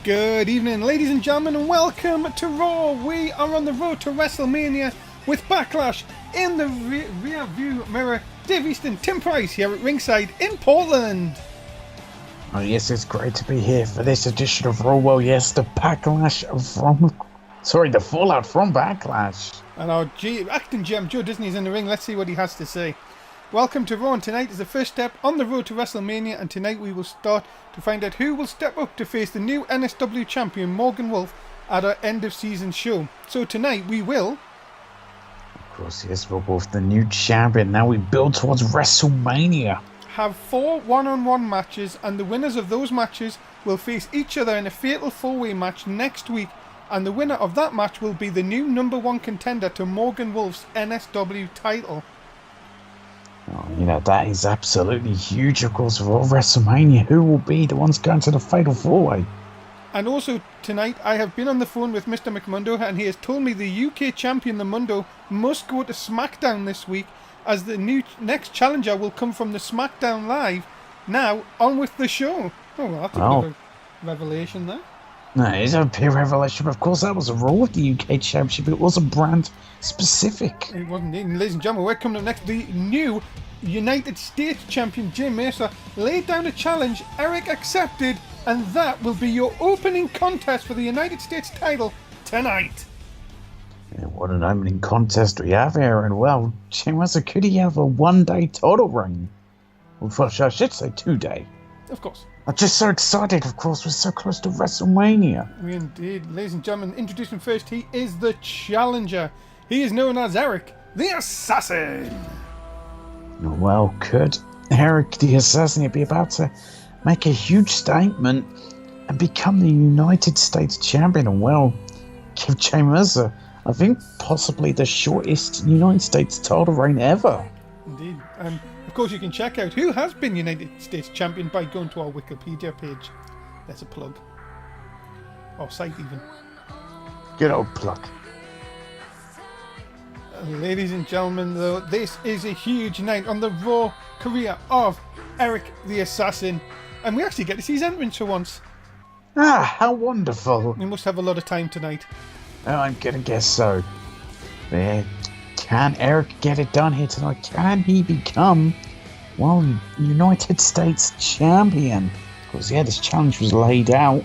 Good evening, ladies and gentlemen, and welcome to Raw. We are on the road to WrestleMania with Backlash in the rear view mirror. Dave Easton, Tim Price here at ringside in Portland. Oh yes, it's great to be here for this edition of Raw. Well, yes, the fallout from Backlash. And our acting GM Joe Disney's in the ring. Let's see what he has to say. Welcome to Raw, and tonight is the first step on the road to WrestleMania, and tonight we will start to find out who will step up to face the new NSW champion Morgan Wolf at our end of season show. So tonight we will... Of course, yes, we're both the new champion. Now we build towards WrestleMania. Have 4 one-on-one matches, and the winners of those matches will face each other in a fatal 4-way match next week, and the winner of that match will be the new number 1 contender to Morgan Wolf's NSW title. Oh, you know, that is absolutely huge, of course, for WrestleMania. Who will be the ones going to the Fatal 4-Way? And also, tonight, I have been on the phone with Mr. McMundo, and he has told me the UK champion, the Mundo, must go to SmackDown this week, as the next challenger will come from the SmackDown Live. Now, on with the show. Oh, well, that's a bit of a revelation there. No, it's a big revelation, but of course that was a Raw of the UK Championship. It wasn't brand specific. It wasn't. Ladies and gentlemen, we're coming up next. The new United States Champion Jay Mercer laid down a challenge. Eric accepted, and that will be your opening contest for the United States title tonight. Yeah, what an opening contest we have here, and well, Jay Mercer, could he have a 1-day title reign? Well, I should say 2-day. Of course. I'm just so excited, of course, we're so close to WrestleMania. Indeed. Ladies and gentlemen, introducing first, he is the challenger. He is known as Eric the Assassin. Well, could Eric the Assassin be about to make a huge statement and become the United States Champion? And well, give Jay Mercer, I think, possibly the shortest United States title reign ever. Indeed. And of course, you can check out who has been United States Champion by going to our Wikipedia page. That's a plug. Or site, even. Good old plug. Ladies and gentlemen, though, this is a huge night on the Raw career of Eric the Assassin. And we actually get to see his entrance for once. Ah, how wonderful. We must have a lot of time tonight. Oh, I'm going to guess so. There. Can Eric get it done here tonight? Can he become, well, United States Champion? Because, yeah, this challenge was laid out.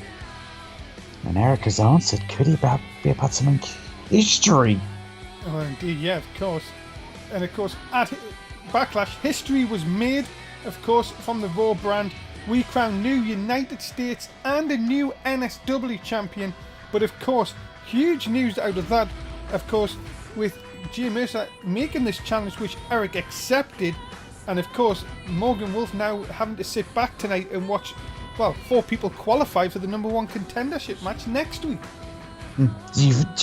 And Eric has answered. Could he be about to make history? Oh, indeed, yeah, of course. And, of course, at Backlash, history was made, of course, from the Raw brand. We crowned new United States and a new NSW champion. But, of course, huge news out of that, of course, with Jay Mercer making this challenge, which Eric accepted, and of course Morgan Wolf now having to sit back tonight and watch, well, 4 people qualify for the number 1 contendership match next week. Do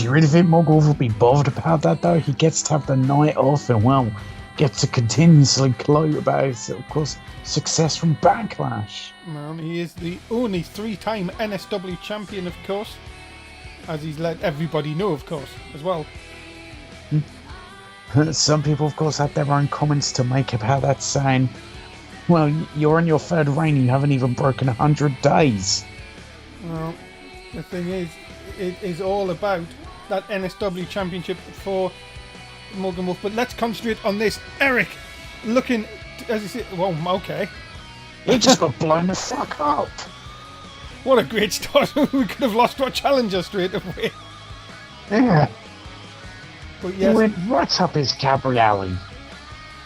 you really think Morgan Wolf will be bothered about that, though? He gets to have the night off and, well, gets to continuously gloat about his, of course, success from Backlash. Well, he is the only 3-time NSW champion, of course, as he's let everybody know, of course, as well. Some people, of course, have their own comments to make about that, saying, well, you're on your 3rd reign, you haven't even broken 100 days. Well, the thing is, it is all about that NSW championship for Morgan Wolf. But let's concentrate on this. Eric, looking, as you say, well, okay. He just got blown the fuck up. What a great start. We could have lost our challenger straight away. Yeah. But yes, he went right up his cabriolet.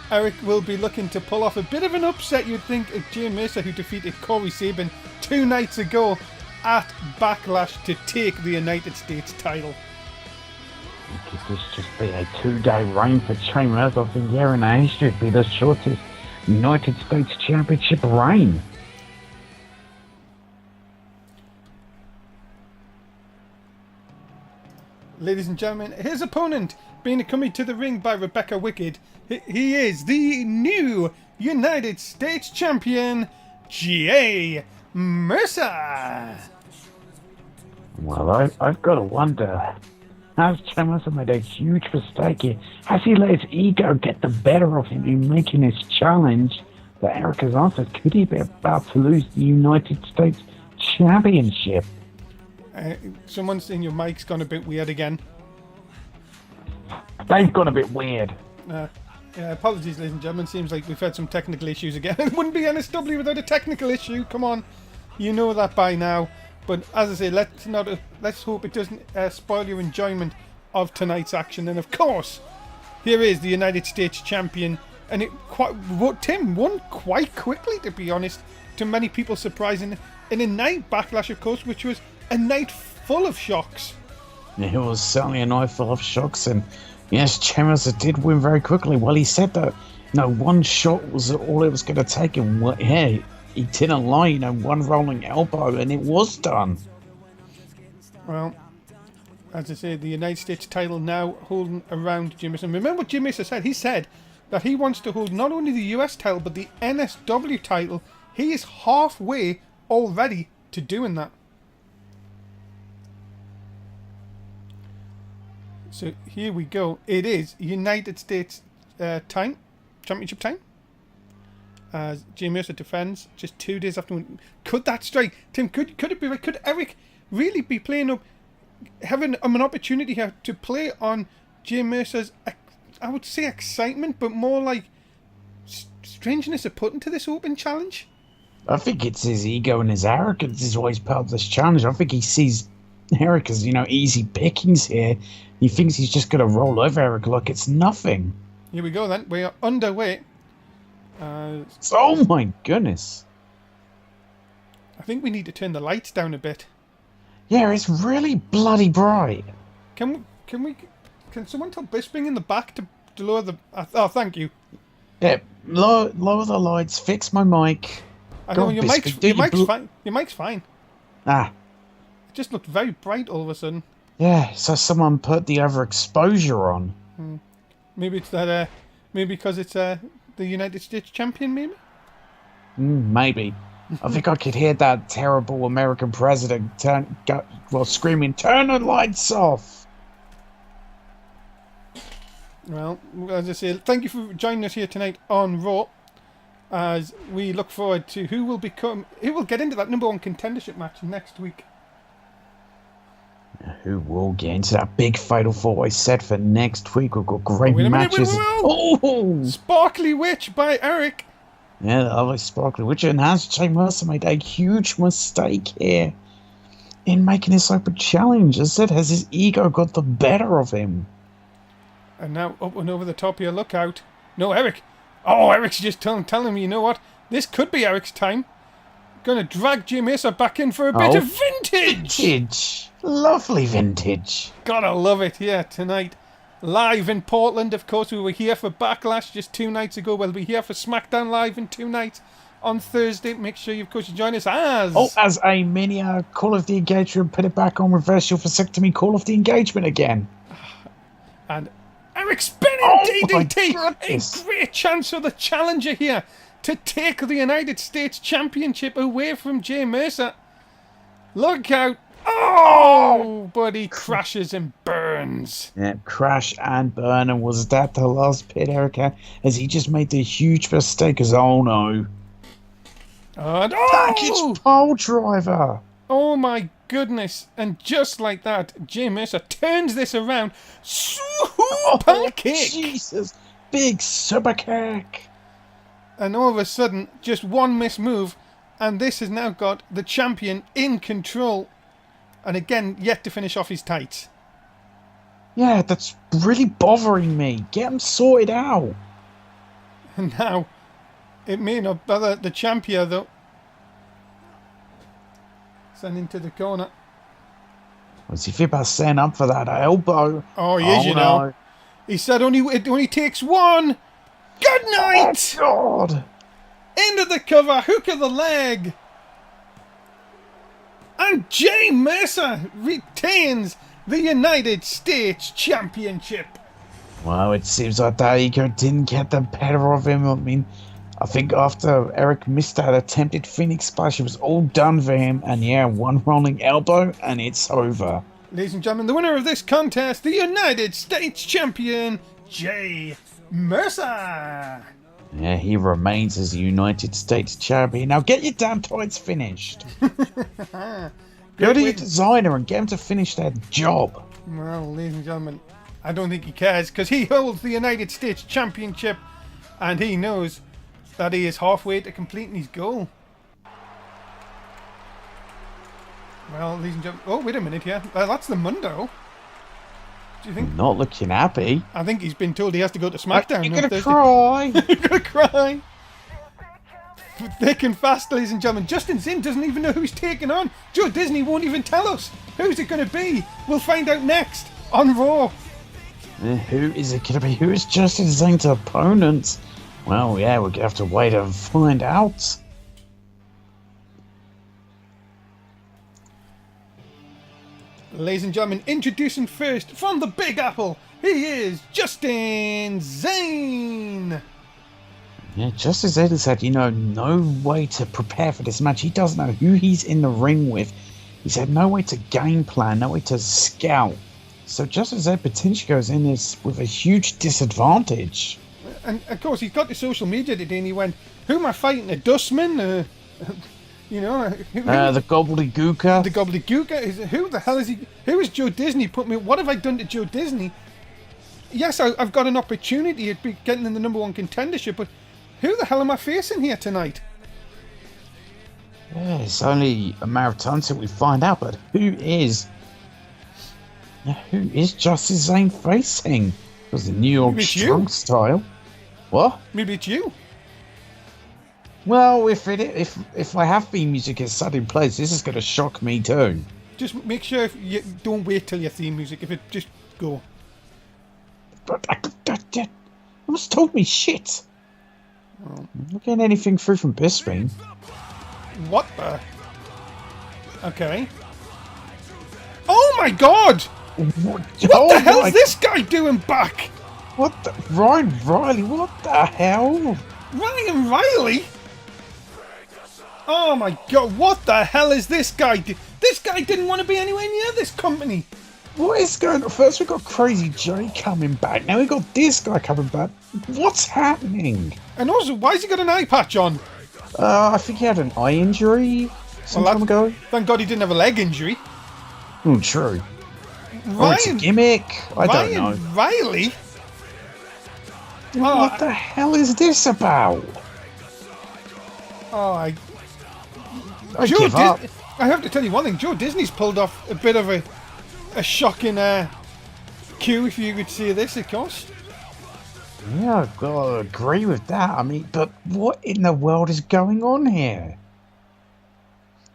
Eric will be looking to pull off a bit of an upset, you'd think, at Jay Mercer, who defeated Corey Sabin 2 nights ago at Backlash to take the United States title. Could this just be a 2-day reign for Jay Mercer? I think here in history it'd be the shortest United States Championship reign. Ladies and gentlemen, his opponent, being accompanied to the ring by Rebecca Wicked, he is the new United States Champion, Jay Mercer. Well, I've got to wonder, has Jay Mercer made a huge mistake here? Has he let his ego get the better of him in making his challenge that Eric has answered? Could he be about to lose the United States Championship? Someone's saying your mic's gone a bit weird again. They've gone a bit weird. Yeah, apologies, ladies and gentlemen. Seems like we've had some technical issues again. It wouldn't be NSW without a technical issue. Come on, you know that by now. But as I say, let's hope it doesn't spoil your enjoyment of tonight's action. And of course, here is the United States champion, and Tim won quite quickly, to be honest. To many people, surprising in a night Backlash, of course, which was a night full of shocks. It was certainly a night full of shocks, and yes, Chambers did win very quickly. Well, he said that one shot was all it was going to take, and he didn't lie. One rolling elbow, and it was done. Well, as I say, the United States title now holding around Jim Mason. Remember what Jim Mason said? He said that he wants to hold not only the US title but the NSW title. He is halfway already to doing that. So here we go. It is United States championship time. As Jay Mercer defends just 2 days after. Could that strike, Tim? Could it be right? Could Eric really be playing up, having an opportunity here to play on Jay Mercer's, I would say, excitement, but more like strangeness of putting to this open challenge? I think it's his ego and his arrogance is always part of this challenge. I think he sees Eric as, easy pickings here. He thinks he's just going to roll over Eric like it's nothing. Here we go then. We are underway. Oh my goodness. I think we need to turn the lights down a bit. Yeah, it's really bloody bright. Can someone tell Bisping in the back to lower the... Oh, thank you. Yeah, lower the lights, fix my mic. I know, your mic's fine. Your mic's fine. Ah. It just looked very bright all of a sudden. Yeah, so someone put the other exposure on. Maybe it's that. Maybe because it's the United States champion. Maybe. Maybe. I think I could hear that terrible American president screaming, "Turn the lights off!" Well, as I say, thank you for joining us here tonight on Raw, as we look forward to who will get into that #1 contendership match next week. Who will get into that big fatal 4-way set for next week? We've got great matches. Oh! Sparkly Witch by Eric. Yeah, the lovely Sparkly Witch. And has Jay Mercer made a huge mistake here in making this open challenge? As I said, has his ego got the better of him? And now up and over the top here, look out. No, Eric. Oh, Eric's just telling me, you know what? This could be Eric's time. Gonna drag Jay Mercer back in for a bit of vintage. Vintage. Lovely vintage. Gotta love it here tonight. Live in Portland, of course. We were here for Backlash just 2 nights ago. We'll be here for SmackDown Live in 2 nights on Thursday. Make sure you, of course, you join us as a mini Call of the Engagement. Put it back on reverse your vasectomy Call of the Engagement again. And Eric spinning DDT. A great chance for the challenger here to take the United States Championship away from Jay Mercer. Look out. Oh, but he crashes and burns. Yeah, crash and burn. And was that the last pit, Erica? As he just made the huge mistake as, oh no. And, package pole driver. Oh my goodness. And just like that, Jay Mercer turns this around. Super kick. Jesus. Big super kick. And all of a sudden, just one missed move, and this has now got the champion in control. And again, yet to finish off his tights. Yeah, that's really bothering me. Get him sorted out. And now, it may not bother the champion, though. Sending to the corner. Was he fit about setting up for that elbow? Oh, he is, you know. He said it only takes one. Good night! Oh, God. Into the cover, hook of the leg. And Jay Mercer retains the United States Championship. Well, it seems like that ego didn't get the better of him. I mean, I think after Eric missed that attempted Phoenix Splash, it was all done for him. And yeah, one rolling elbow, and it's over. Ladies and gentlemen, the winner of this contest, the United States Champion, Jay Mercer. Yeah, he remains as the United States Champion. Now get your damn tights finished. Go to your designer and get him to finish their job. Well, ladies and gentlemen, I don't think he cares because he holds the United States Championship and he knows that he is halfway to completing his goal. Well, ladies and gentlemen... Oh, wait a minute here. That's the Mundo. Do you think... Not looking happy. I think he's been told he has to go to SmackDown. You're going to cry. You're going to cry. Thick and fast, ladies and gentlemen. Justin Zinn doesn't even know who he's taking on. Joe Disney won't even tell us. Who's it going to be? We'll find out next on Raw. Who is it going to be? Who is Justin Zinn's opponent? Well, yeah, we're going to have to wait and find out. Ladies and gentlemen, introducing first from the Big Apple, he is Justin Zane. Yeah, Justin Zane has had, no way to prepare for this match. He doesn't know who he's in the ring with. He's had no way to game plan, no way to scout. So Justin Zane potentially goes in this with a huge disadvantage. And of course, he's got the social media today and he went, who am I fighting? A dustman? The gobbledygooker. The gobbledygooker? Who the hell is he? Who is Joe Disney? What have I done to Joe Disney? Yes, I've got an opportunity at getting in the #1 contendership, but who the hell am I facing here tonight? Yeah, it's only a matter of time until we find out, but who is Justin Zane facing? Because the New York Strong Style. What? Maybe it's you. Well, if I have theme music is set in place, this is going to shock me too. Just make sure you don't wait till your theme music. If it just go. But that almost told me shit. I'm not getting anything through from Bisping. What the? Okay. Oh my God! What the hell's this guy doing back? What the? Ryan Riley, what the hell? Ryan Riley? Oh my God, what the hell is this guy do? This guy didn't want to be anywhere near this company. What is going on? First we got Crazy Jay coming back, now we got this guy coming back. What's happening? And also, why has he got an eye patch on? I think he had an eye injury some time ago. Thank God he didn't have a leg injury. True. It's a gimmick. I don't know. Riley? What the hell is this about? I give up. I have to tell you one thing. Joe Disney's pulled off a bit of a shocking cue, if you could see this, of course. Yeah, I've got to agree with that. I mean, but what in the world is going on here?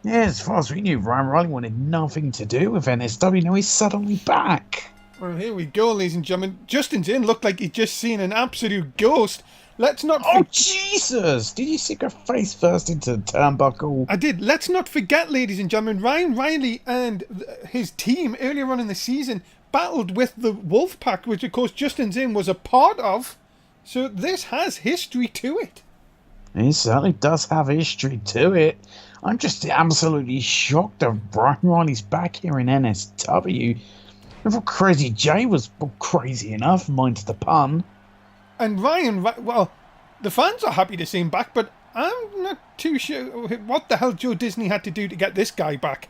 Yeah, as far as we knew, Ryan Riley wanted nothing to do with NSW. Now he's suddenly back. Well, here we go, ladies and gentlemen. Justin's in looked like he'd just seen an absolute ghost. Let's not... Oh, Jesus! Did you stick her face first into the turnbuckle? I did. Let's not forget, ladies and gentlemen, Ryan Riley and his team earlier on in the season battled with the Wolfpack, which, of course, Justin Zane was a part of. So this has history to it. It certainly does have history to it. I'm just absolutely shocked that Ryan Riley's back here in NSW. I thought Crazy Jay was crazy enough, mind the pun. And well, the fans are happy to see him back, but I'm not too sure what the hell Joe Disney had to do to get this guy back.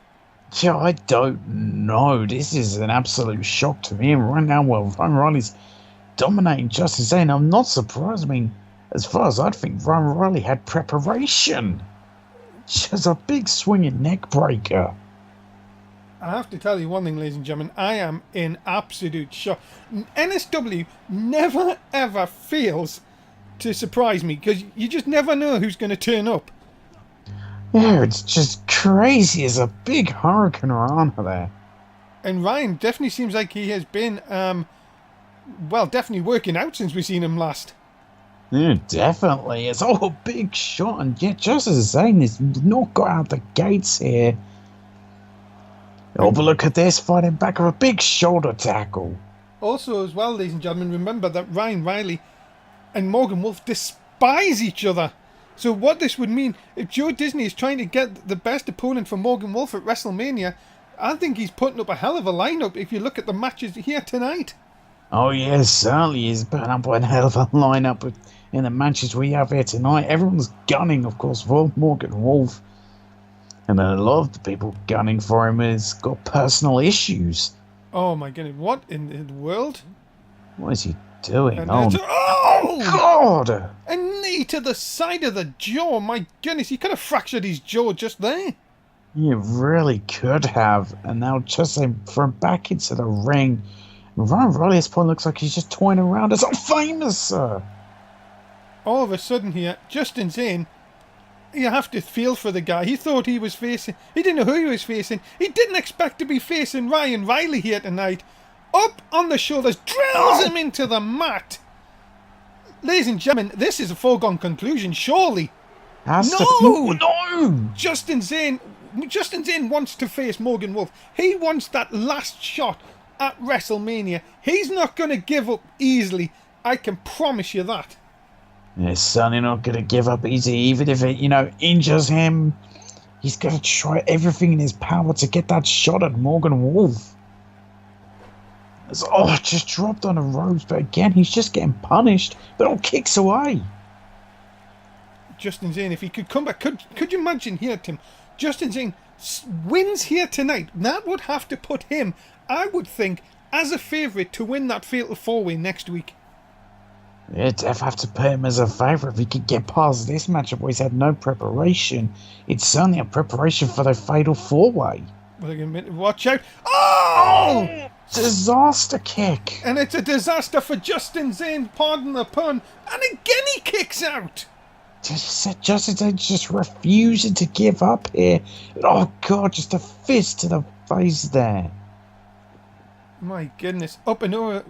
Yeah, I don't know. This is an absolute shock to me. And right now, Ryan Riley's dominating Justin Zane. I'm not surprised. I mean, as far as I'd think, Ryan Riley had preparation. Just a big swinging neck breaker. I have to tell you one thing, ladies and gentlemen. I am in absolute shock. NSW never ever fails to surprise me because you just never know who's going to turn up. Yeah, it's just crazy. There's a big hurricane around there. And Ryan definitely seems like he has been, definitely working out since we've seen him last. Yeah, definitely. It's all a big shot, and yet Justin Zane has not got out the gates here. Oh, but look at this, fighting back with a big shoulder tackle. Also, as well, ladies and gentlemen, remember that Ryan Riley and Morgan Wolf despise each other. So what this would mean, if Joe Disney is trying to get the best opponent for Morgan Wolf at WrestleMania, I think he's putting up a hell of a lineup if you look at the matches here tonight. Oh yes, certainly he's putting up a hell of a lineup in the matches we have here tonight. Everyone's gunning, of course, for Morgan Wolf. And a lot of the people gunning for him has got personal issues. Oh my goodness, what in the world? What is he doing? And Oh God! A knee to the side of the jaw. My goodness, he could have fractured his jaw just there. You really could have. And now just thrown back into the ring. Ryan Riley at this point looks like he's just toying around. It's not famous, sir. All of a sudden here, Justin's in. You have to feel for the guy. He thought he was facing... He didn't know who he was facing. He didn't expect to be facing Ryan Riley here tonight. Up on the shoulders, drills him into the mat. Ladies and gentlemen, this is a foregone conclusion, surely. No! Justin Zane wants to face Morgan Wolf. He wants that last shot at WrestleMania. He's not going to give up easily. I can promise you that. He's certainly not going to give up easy, even if it, injures him. He's going to try everything in his power to get that shot at Morgan Wolf. Just dropped on the ropes, but again, he's just getting punished, but all kicks away. Justin Zane, if he could come back, could you imagine here, Tim? Justin Zane wins here tonight. That would have to put him, I would think, as a favourite to win that Fatal 4-Way next week. It'd have to put him as a favourite if he could get past this matchup where he's had no preparation. It's certainly a preparation for the Fatal 4-Way. Watch out. Oh! Disaster kick. And it's a disaster for Justin Zane, pardon the pun. And again he kicks out. Justin Zane just refusing to give up here. Oh, God, just a fist to the face there. My goodness. Up and over.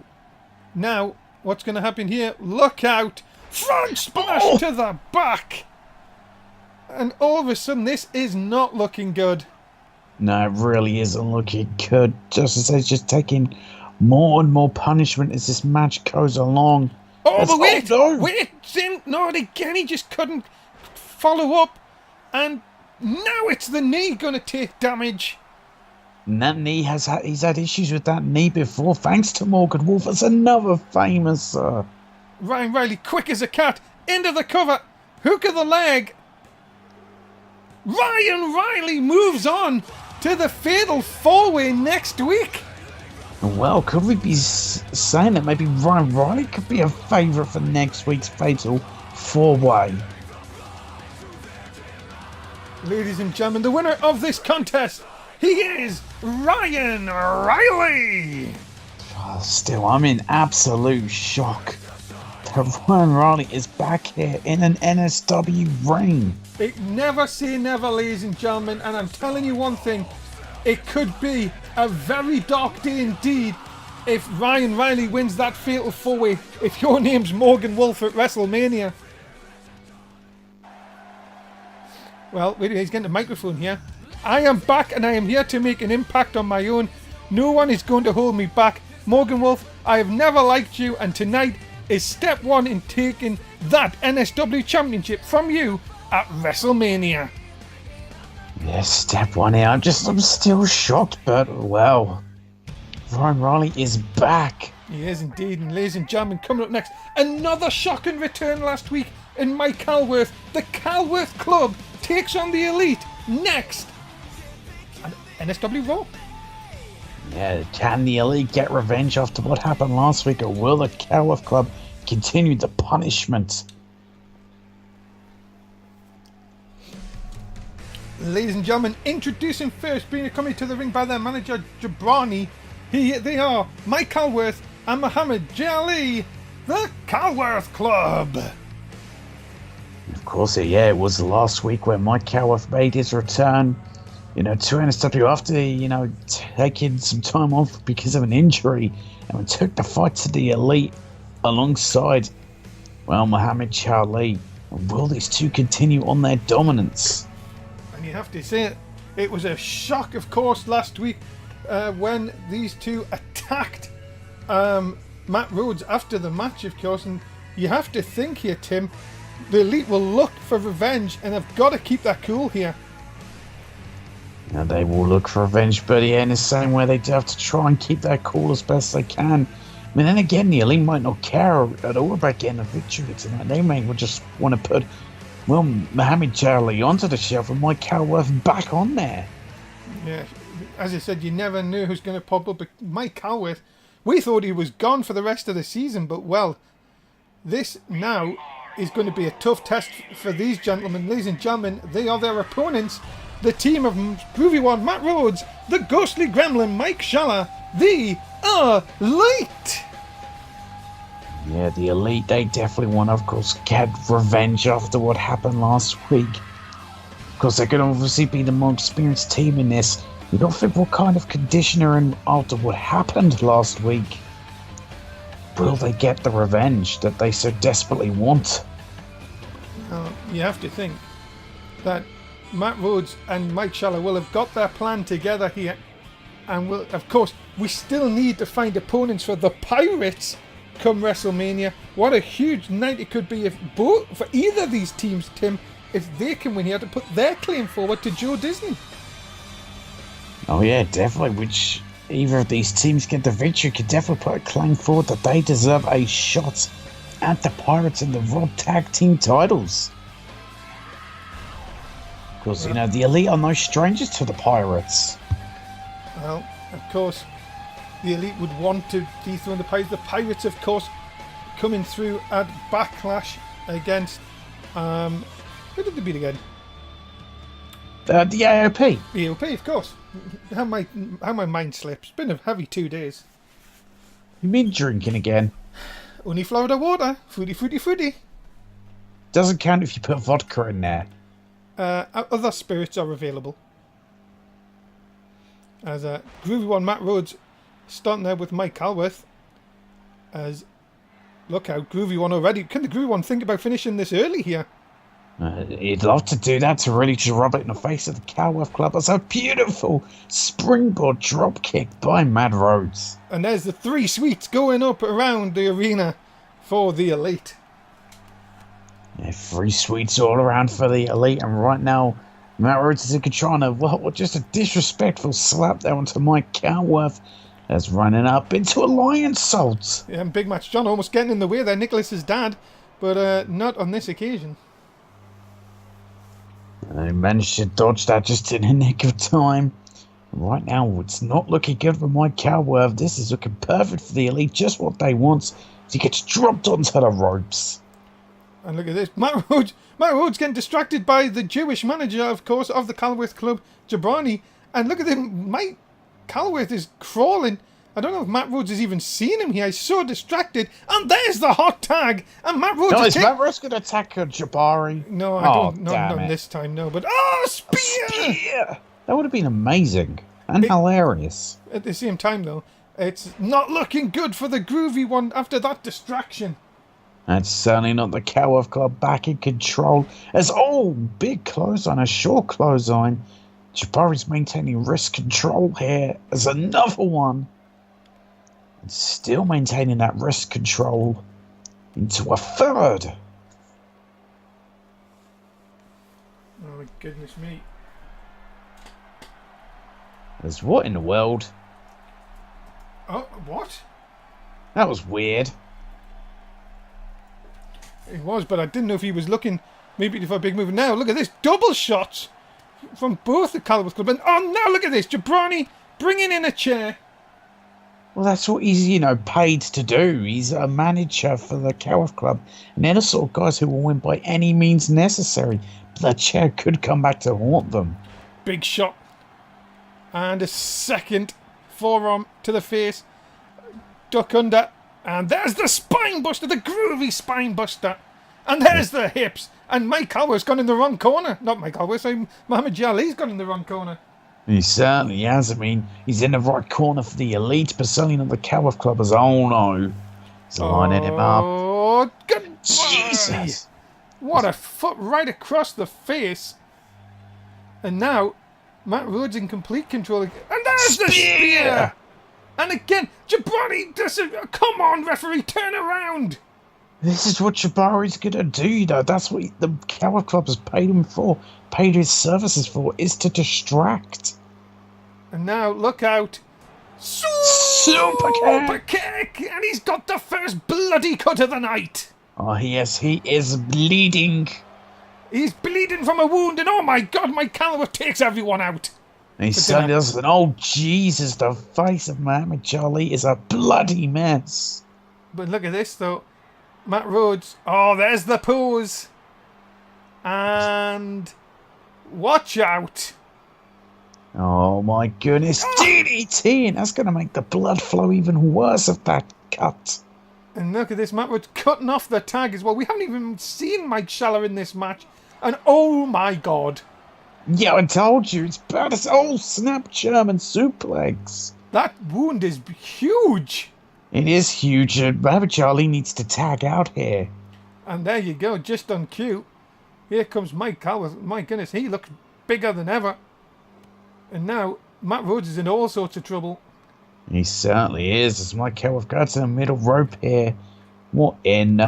Now, what's going to happen here? Look out. Front splash to the back. And all of a sudden, this is not looking good. No, it really isn't looking good. Justin Zane's just taking more and more punishment as this match goes along. Oh, but wait, Zane, not again. He just couldn't follow up. And now it's the knee going to take damage. And that knee he's had issues with that knee before, thanks to Morgan Wolf. It's another famous. Ryan Riley, quick as a cat, into the cover, hook of the leg. Ryan Riley moves on to the Fatal 4-Way next week. Well, could we be saying that maybe Ryan Riley could be a favourite for next week's Fatal 4-Way? Ladies and gentlemen, the winner of this contest, he is Ryan Riley. Still, I'm in absolute shock that Ryan Riley is back here in an NSW ring. Never say never, ladies and gentlemen, and I'm telling you one thing, it could be a very dark day indeed if Ryan Riley wins that Fatal 4-Way, if your name's Morgan Wolf at WrestleMania. Well, wait, he's getting the microphone here. I am back and I am here to make an impact on my own. No one is going to hold me back. Morgan Wolf, I have never liked you, and tonight is step one in taking that NSW Championship from you at WrestleMania. Yes, step one here. I'm still shocked, but well, Ryan Riley is back. He is indeed, and ladies and gentlemen, coming up next, another shocking return last week in Mike Calworth. The Calworth Club takes on the Elite next on NSW Raw. Yeah, can the Elite get revenge after what happened last week, or will the Calworth Club continue the punishment? Ladies and gentlemen, introducing first, being accompanied to the ring by their manager Jabrani. They are Mike Calworth and Muhammad Jali, the Calworth Club. Of course, it was last week when Mike Calworth made his return, to NSW after, taking some time off because of an injury, and we took the fight to the Elite alongside, Muhammad Jali. Will these two continue on their dominance? You have to say it was a shock, of course, last week when these two attacked Matt Rhodes after the match, of course, and you have to think here, Tim, the Elite will look for revenge and have got to keep that cool here. Now they will look for revenge, but in the same way they do have to try and keep that cool as best they can. I mean, then again, the Elite might not care at all about getting a victory tonight. They may just want to put Well, Mohammed Charlie onto the shelf and Mike Calworth back on there. Yeah, as I said, you never knew who's going to pop up. But Mike Calworth, we thought he was gone for the rest of the season, but well, this now is going to be a tough test for these gentlemen. Ladies and gentlemen, they are their opponents. The team of Groovy One, Matt Rhodes, the ghostly gremlin, Mike Schaller, the Elite. Yeah, the Elite, they definitely want to, of course, get revenge after what happened last week. Of course, they could obviously be the more experienced team in this. You don't think what kind of conditioner and after what happened last week. Will they get the revenge that they so desperately want? You have to think that Matt Rhodes and Mike Schaller will have got their plan together here. And will, of course, we still need to find opponents for the Pirates come WrestleMania. What a huge night it could be if both for either of these teams, Tim, if they can win here to put their claim forward to Joe Disney. Oh yeah, definitely. Which either of these teams get the victory could definitely put a claim forward that they deserve a shot at the Pirates and the Raw Tag Team titles. Because, you know, the Elite are no strangers to the Pirates. Well, of course, the Elite would want to dethrone the Pirates. The Pirates, of course, coming through at Backlash against... who did they beat again? The AOP. The AOP, of course. How my mind slips. Been a heavy 2 days. You mean drinking again? Only Florida water. Fruity. Doesn't count if you put vodka in there. Other spirits are available. As Groovy One Matt Rhodes starting there with Mike Calworth. As look how Groovy One already. Can the Groovy One think about finishing this early here? He'd love to do that to really just rub it in the face of the Calworth Club. That's a beautiful springboard drop kick by Matt Rhodes. And there's the 3 sweets going up around the arena for the Elite. Yeah, 3 sweets all around for the Elite, and right now Matt Rhodes is trying to, well, just a disrespectful slap there onto Mike Calworth. That's running up into a lion salt. Yeah, and Big Match John almost getting in the way there, Nicholas's dad, but not on this occasion. They managed to dodge that just in the nick of time. Right now, it's not looking good for Mike Calworth. This is looking perfect for the Elite, just what they want. He gets dropped onto the ropes. And look at this, Matt Rhodes getting distracted by the Jewish manager, of course, of the Calworth Club, Jabrani. And look at him, Mike Calworth is crawling. I don't know if Matt Rhodes has even seen him here. He's so distracted. And there's the hot tag. And Matt Rhodes... No, is Matt Rhodes going to attack Jabari? No, I don't. Not this time, no. But, spear! A spear! That would have been amazing. And hilarious. At the same time, though, it's not looking good for the Groovy One after that distraction. That's certainly not the Calworth Club back in control. As, big clothesline, a short clothesline. Jabari's maintaining wrist control here as another one. And still maintaining that wrist control into a third. Oh my goodness me. As what in the world? Oh, what? That was weird. It was, but I didn't know if he was looking maybe for a big move. Now, look at this. Double shots from both the Calworth Club. And, now look at this. Jabrani bringing in a chair. Well, that's what he's, paid to do. He's a manager for the Calworth Club. And they're the sort of guys who will win by any means necessary. But that chair could come back to haunt them. Big shot. And a second forearm to the face. Duck under. And there's the spine buster, the groovy spine buster. And there's the hips. And Mike Calworth's gone in the wrong corner. Not Mike Calworth, sorry, Muhammad Ali's gone in the wrong corner. He certainly has. I mean, he's in the right corner for the Elite, but certainly not the Calworth Club as no. He's lining him up. Oh, goodbye. Jesus. What a foot right across the face. And now, Matt Rhodes in complete control. And there's the spear. And again, Jabari does it. Come on, referee, turn around. This is what Jabari's going to do, though. That's what the Calworth Club has paid him for, paid his services for, is to distract. And now, look out. Super kick! And he's got the first bloody cut of the night. Oh, yes, he is bleeding. He's bleeding from a wound, and oh my God, Mike Calvert takes everyone out. And he certainly does. And oh, Jesus, the face of Muhammad Charlie is a bloody mess. But look at this, though. Matt Rhodes. Oh, there's the pose. And watch out. Oh, my goodness. DDT, and that's going to make the blood flow even worse of that cut. And look at this, Matt Rhodes cutting off the tag as well. We haven't even seen Mike Schaller in this match. And oh, my God. Yeah, I told you. It's bad as snap German suplex. That wound is huge. It is huge. Muhammad Charlie needs to tag out here. And there you go, just on cue. Here comes Mike Calvert. My goodness, he looks bigger than ever. And now, Matt Rhodes is in all sorts of trouble. He certainly is. As Mike Calvert goes to the middle rope here. What in...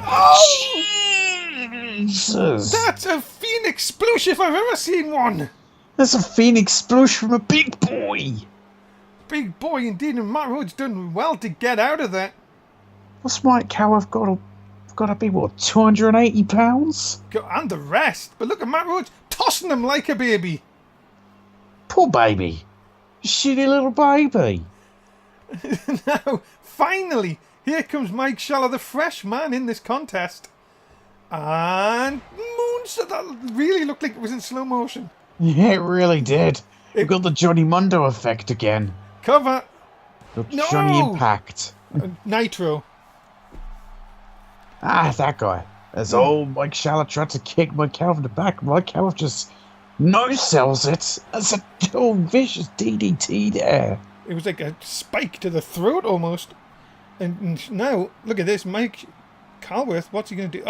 Jesus! That's a Phoenix Sploosh if I've ever seen one! That's a Phoenix Sploosh from a big boy! Big boy indeed, and Matt Rhodes done well to get out of that. What's Mike Calvert got to be, what, 280 pounds? And the rest. But look at Matt Rhodes tossing him like a baby. Poor baby. Shitty little baby. Now, finally, here comes Mike Schaller, the fresh man in this contest. And moonsault, that really looked like it was in slow motion. Yeah, it really did. We got the Johnny Mundo effect again. Cover. No! Johnny Impact. Nitro. That guy. As old Mike Schaller tried to kick Mike Calvert in the back, Mike Calvert just no-sells it. That's a vicious DDT there. It was like a spike to the throat almost. And now, look at this, Mike Calvert, what's he going to do?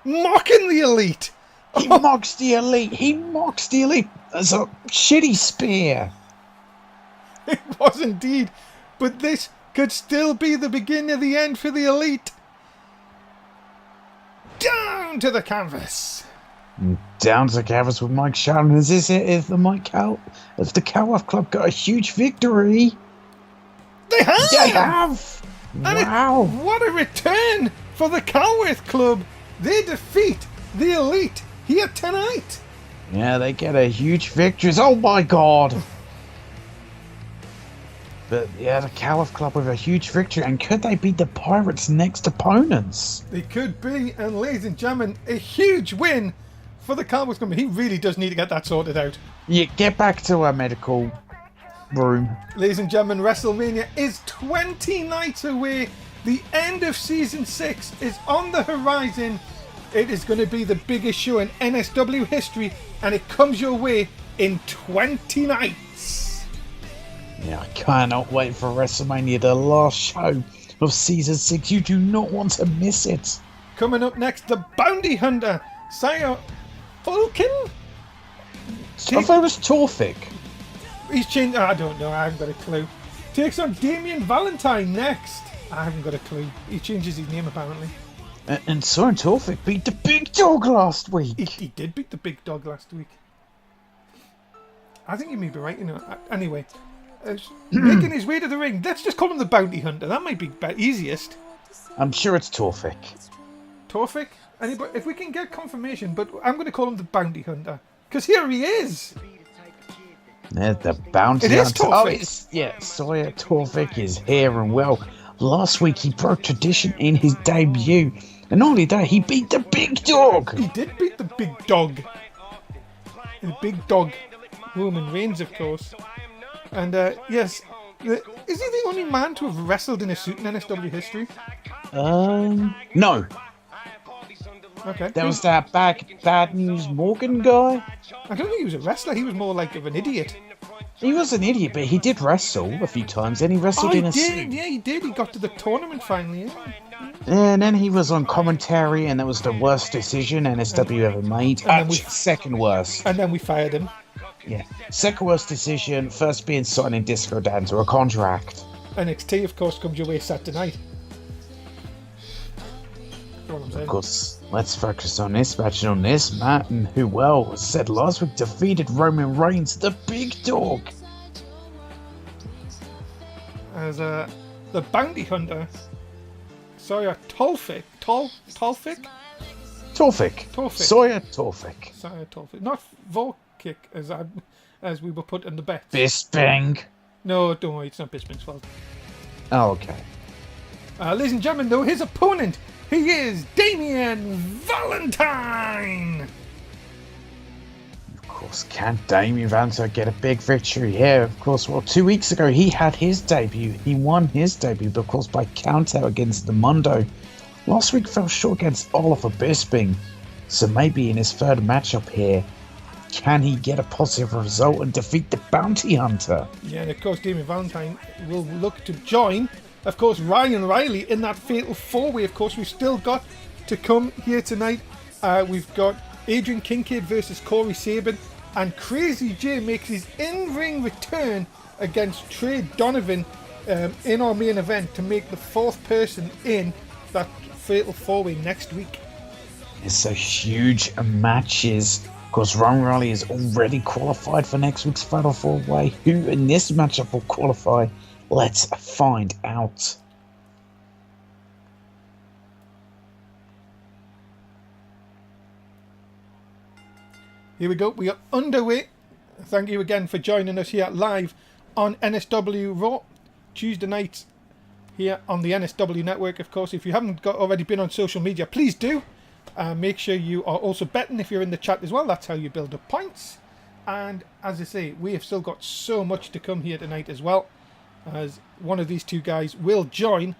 Mocking the Elite. He mocks the Elite. He mocks the Elite as a shitty spear. It was indeed. But this could still be the beginning of the end for the Elite. Down to the canvas. Down to the canvas with Mike Schaller. Is this it? If the Calvert Club got a huge victory? They have! They have! Wow. What a return for the Calvert Club. They defeat the Elite here tonight. Yeah, they get a huge victory. Oh my God. But yeah, the Calvert Club with a huge victory. And could they beat the Pirates' next opponents? They could be. And ladies and gentlemen, a huge win for the Calvert Club. He really does need to get that sorted out. Yeah, get back to our medical room. Ladies and gentlemen, WrestleMania is 20 nights away. The end of Season 6 is on the horizon. It is going to be the biggest show in NSW history, and it comes your way in 20 nights. Yeah, I cannot wait for WrestleMania, the last show of Season 6. You do not want to miss it. Coming up next, the Bounty Hunter, Saya Fulkin? I thought it was Torfik. He's changed. I don't know. I haven't got a clue. Takes on Damian Valentine next. I haven't got a clue. He changes his name apparently. And Soren Torfik beat the Big Dog last week. He did beat the Big Dog last week. I think you may be right. Anyway, making his way to the ring. Let's just call him the Bounty Hunter. That might be easiest. I'm sure it's Torfik. Torfik? Anybody? If we can get confirmation, but I'm going to call him the Bounty Hunter because here he is. The Bounty Hunter. It is Torfik. Sawyer Torfik is here, and well, last week he broke tradition in his debut, and not only that, he beat the Big Dog. He did beat the Big Dog. The Big Dog, Roman Reigns, of course. And yes, is he the only man to have wrestled in a suit in NSW history? No. Okay. There was that Bad News Morgan guy. I don't think he was a wrestler. He was more like of an idiot. He was an idiot, but he did wrestle a few times, and he wrestled in a suit. Yeah, he did. He got to the tournament finally. Yeah. And then he was on commentary, and that was the worst decision NSW ever made. Second worst. And then we fired him. Yeah. Second worst decision, first being signing Disco Dan to a contract. NXT, of course, comes your way Saturday night. Of course, let's focus on this match and on this. Martin, who well said last week, defeated Roman Reigns, the Big Dog. As the Bounty Hunter, Tolfik, Torfik. Torfik. Sawyer Torfik. Sawyer Torfik. Not Vorkick, as we were put in the bets. Bisping. No, don't worry, it's not Bisping's fault. Oh, okay. Ladies and gentlemen, though, his opponent, he is Damien Valentine. Of course, can Damien Valentine get a big victory here? Of course, well, 2 weeks ago he had his debut. He won his debut, but of course by countout against the Mundo. Last week fell short against Oliver Bisping. So maybe in his third matchup here, can he get a positive result and defeat the Bounty Hunter? Yeah, and of course Damien Valentine will look to join, of course, Ryan Riley in that fatal four-way. Of course, we've still got to come here tonight. We've got Adrian Kincaid versus Corey Sabin, and Crazy J makes his in-ring return against Trey Donovan in our main event to make the fourth person in that fatal four-way next week. It's so huge matches. Of course, Ryan Riley is already qualified for next week's Fatal 4-Way. Who in this matchup will qualify? Let's find out. Here we go. We are underway. Thank you again for joining us here live on NSW Raw Tuesday nights here on the NSW network. Of course, if you haven't already been on social media, please do. Make sure you are also betting if you're in the chat as well. That's how you build up points. And as I say, we have still got so much to come here tonight as well, as one of these two guys will join.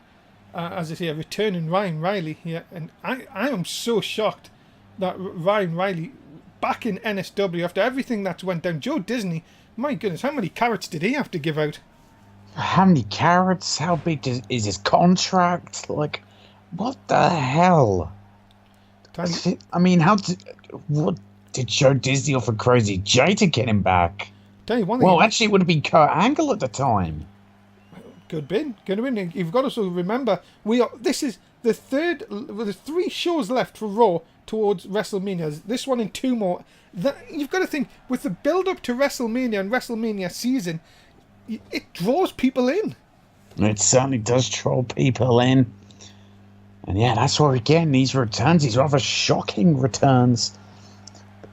As I say, a returning Ryan Riley here. And I am so shocked that Ryan Riley back in NSW after everything that's went down. Joe Disney, my goodness, how many carrots did he have to give out? How many carrots? How big is his contract? Like, what the hell? I mean, what did Joe Disney offer Crazy J to get him back? Tell you one thing. Well, actually, it would have been Kurt Angle at the time. Could have been. You've got to also remember, this is the third. There's 3 shows left for Raw towards WrestleMania. This one and 2 more. You've got to think, with the build-up to WrestleMania and WrestleMania season, it draws people in. It certainly does draw people in. And yeah, that's why we're getting these returns, these rather shocking returns.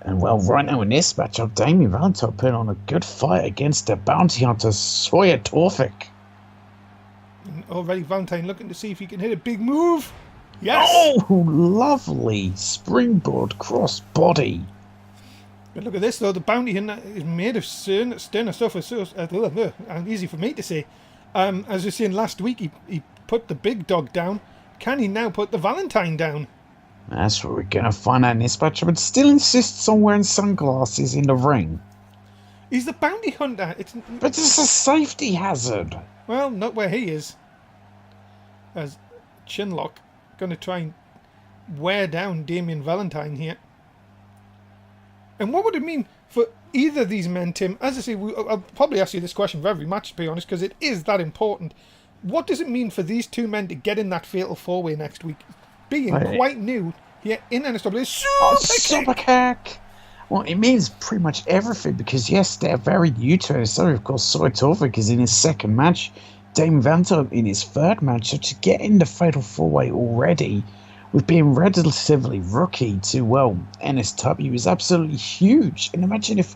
And well, right now in this matchup, Damien Valentine put on a good fight against the Bounty Hunter, Sawyer Torfik. Already Valentine looking to see if he can hit a big move. Yes! Oh, lovely springboard cross body. But look at this though, the Bounty Hunter is made of sterner stuff. It's so easy for me to say. As we were saying last week, he put the big dog down. Can he now put the Valentine down? That's what we're going to find out in this matchup, but still insists on wearing sunglasses in the ring. He's the Bounty Hunter. But it's a safety hazard. Well, not where he is. As Chinlock going to try and wear down Damien Valentine here. And what would it mean for either of these men, Tim? As I say, I'll probably ask you this question for every match, to be honest, because it is that important. What does it mean for these two men to get in that fatal four-way next week? Being quite new here in NSW. Super kick! Well, it means pretty much everything, because yes, they're very new to NSW. Of course, Sawyer Torfik is in his second match. Damien Valentine in his third match. So to get in the fatal four-way already, with being relatively rookie to, well, NSW is absolutely huge. And imagine if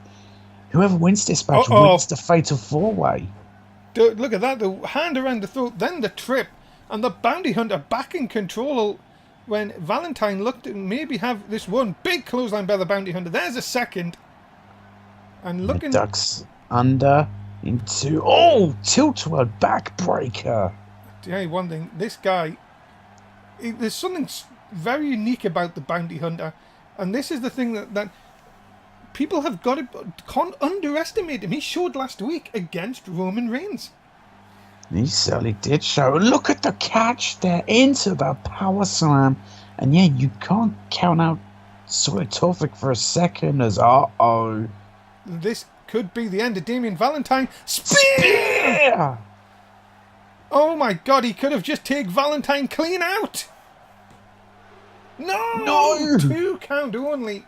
whoever wins this match wins the fatal four-way. Look at that, the hand around the throat, then the trip, and the Bounty Hunter back in control when Valentine looked to maybe have this one big clothesline by the Bounty Hunter. There's a second. And looking... Ducks under into... tilt-a-whirl backbreaker. Tell you one thing, this guy... There's something very unique about the Bounty Hunter, and this is the thing that people have got to... Can't underestimate him. He showed last week against Roman Reigns. He certainly did show. Look at the catch there into the power slam. And yeah, you can't count out Sawyer Torfik for a second as This could be the end of Damien Valentine. Spear! Oh my god, he could have just taken Valentine clean out. No! 2 count only.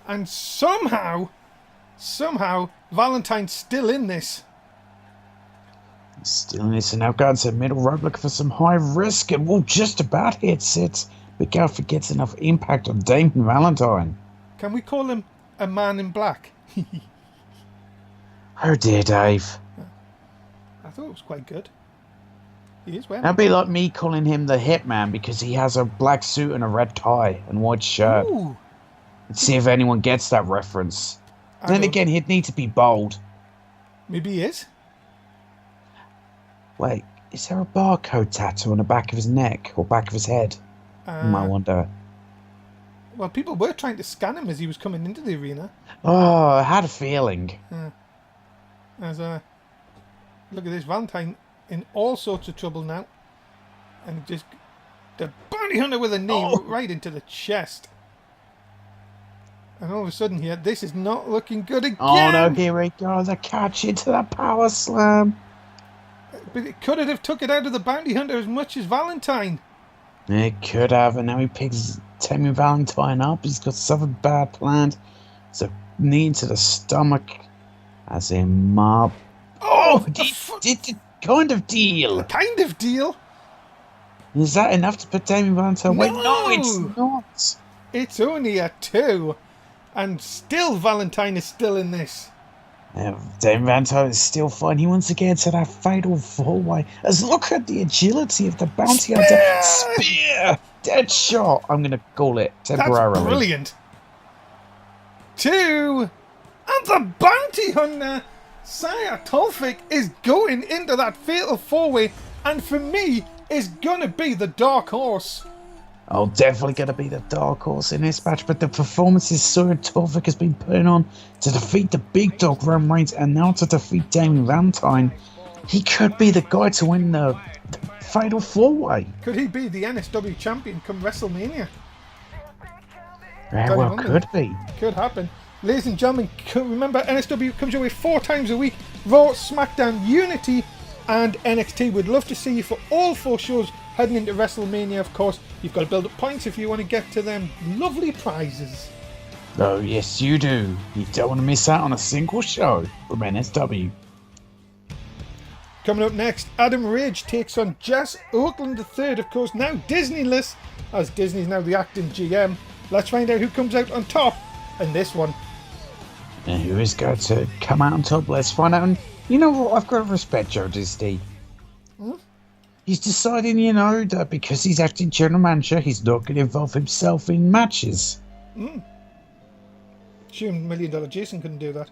And somehow, Valentine's still in this. Still in this, and now going to middle rope looking for some high risk, and just about hits it. Big Alfred gets enough impact on Damon Valentine. Can we call him a man in black? Oh dear, Dave. I thought it was quite good. He is wearing. That'd be like me calling him the Hitman because he has a black suit and a red tie and white shirt. Ooh. Let's see if anyone gets that reference. Then don't. again, he'd need to be bold. Maybe he is. Wait, is there a barcode tattoo on the back of his neck or back of his head? I wonder. Well, people were trying to scan him as he was coming into the arena. Oh, I had a feeling. Look at this, Valentine in all sorts of trouble now. And just the bounty hunter with a knee right into the chest. And all of a sudden here, this is not looking good again. Oh no, here we go, the catch into that power slam. But it could have took it out of the bounty hunter as much as Valentine. It could have, and now he picks Tammy Valentine up. He's got something bad planned. It's a knee into the stomach as a mob. Oh, kind of deal. Kind of deal. Is that enough to put Tammy Valentine away? No, No, it's not. It's only a 2. And still Valentine is still in this. Damon Valentine is still fine. He wants to get into that fatal four-way. As look at the agility of the bounty hunter. Spear! Dead shot. I'm going to call it temporarily. That's brilliant. 2. And the bounty hunter, Saya Tolfik, is going into that fatal four-way. And for me, is going to be the dark horse. Oh, definitely going to be the dark horse in this match, but the performances Sir Tolfik has been putting on to defeat the big dog Roman Reigns and now to defeat Damon Valentine, he could be the guy to win the fatal four-way. Could he be the NSW champion come WrestleMania? Yeah, well, could be. Could happen. Ladies and gentlemen, remember NSW comes your way 4 times a week. Raw, SmackDown, Unity and NXT. We'd love to see you for all 4 shows heading into WrestleMania, of course. You've got to build up points if you want to get to them lovely prizes. Oh, yes, you do. You don't want to miss out on a single show from NSW. Coming up next, Adam Rage takes on Jess Oakland III, of course, now Disneyless, as Disney's now the acting GM. Let's find out who comes out on top in this one. And who is going to come out on top? Let's find out. And you know what? I've got to respect Joe Disney. He's deciding, that because he's acting general manager, he's not going to involve himself in matches. Assumed $1 Million Jason couldn't do that.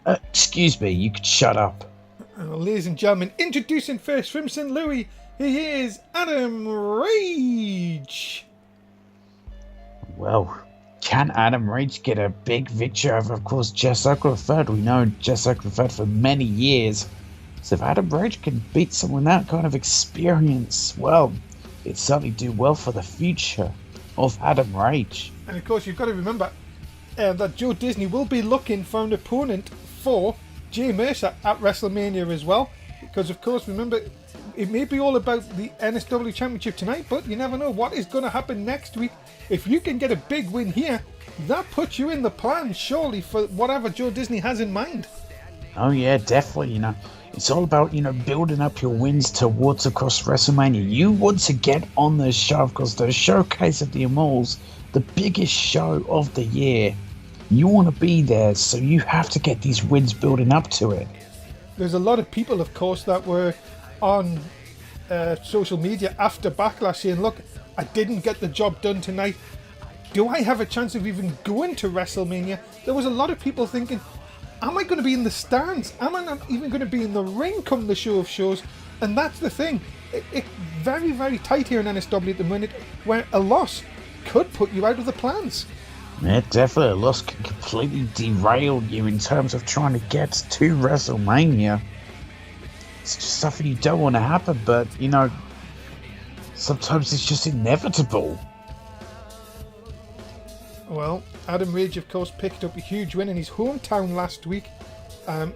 Excuse me, you could shut up. Ladies and gentlemen, introducing first from St. Louis, he is Adam Rage. Well, can Adam Rage get a big victory over, of course, Jess Oakland III? We know Jess Oakland III for many years. So if Adam Rage can beat someone that kind of experience, well, it'd certainly do well for the future of Adam Rage. And of course, you've got to remember that Joe Disney will be looking for an opponent for Jay Mercer at WrestleMania as well. Because, of course, remember, it may be all about the NSW Championship tonight, but you never know what is going to happen next week. If you can get a big win here, that puts you in the plan, surely, for whatever Joe Disney has in mind. Oh, yeah, definitely, It's all about, building up your wins towards across WrestleMania. You want to get on the show, because the Showcase of the Immortals, the biggest show of the year, you want to be there, so you have to get these wins building up to it. There's a lot of people, of course, that were on social media after Backlash saying, look, I didn't get the job done tonight. Do I have a chance of even going to WrestleMania? There was a lot of people thinking, am I going to be in the stands? Am I not even going to be in the ring come the show of shows? And that's the thing. It's very, very tight here in NSW at the minute, where a loss could put you out of the plans. Yeah, definitely. A loss can completely derail you in terms of trying to get to WrestleMania. It's just something you don't want to happen, but, sometimes it's just inevitable. Well, Adam Rage, of course, picked up a huge win in his hometown last week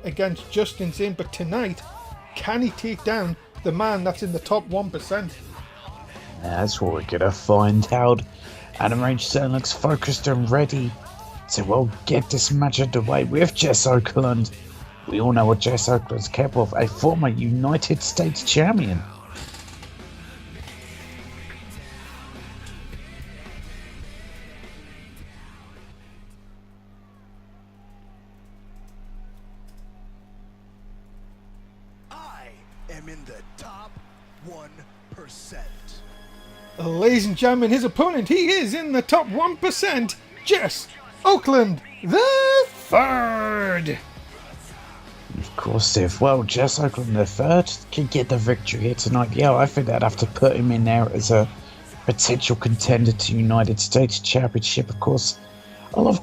against Justin Zane. But tonight, can he take down the man that's in the top 1%? That's what we're going to find out. Adam Rage certainly looks focused and ready to, get this match underway with Jess Oakland. We all know what Jess Oakland's capable of, a former United States champion. the top 1%. Ladies and gentlemen, his opponent, he is in the top 1%, Jess Oakland the third. Of course, if, well, Jess Oakland the third could get the victory here tonight, yeah, I think I'd have to put him in there as a potential contender to United States Championship. Of course, a lot of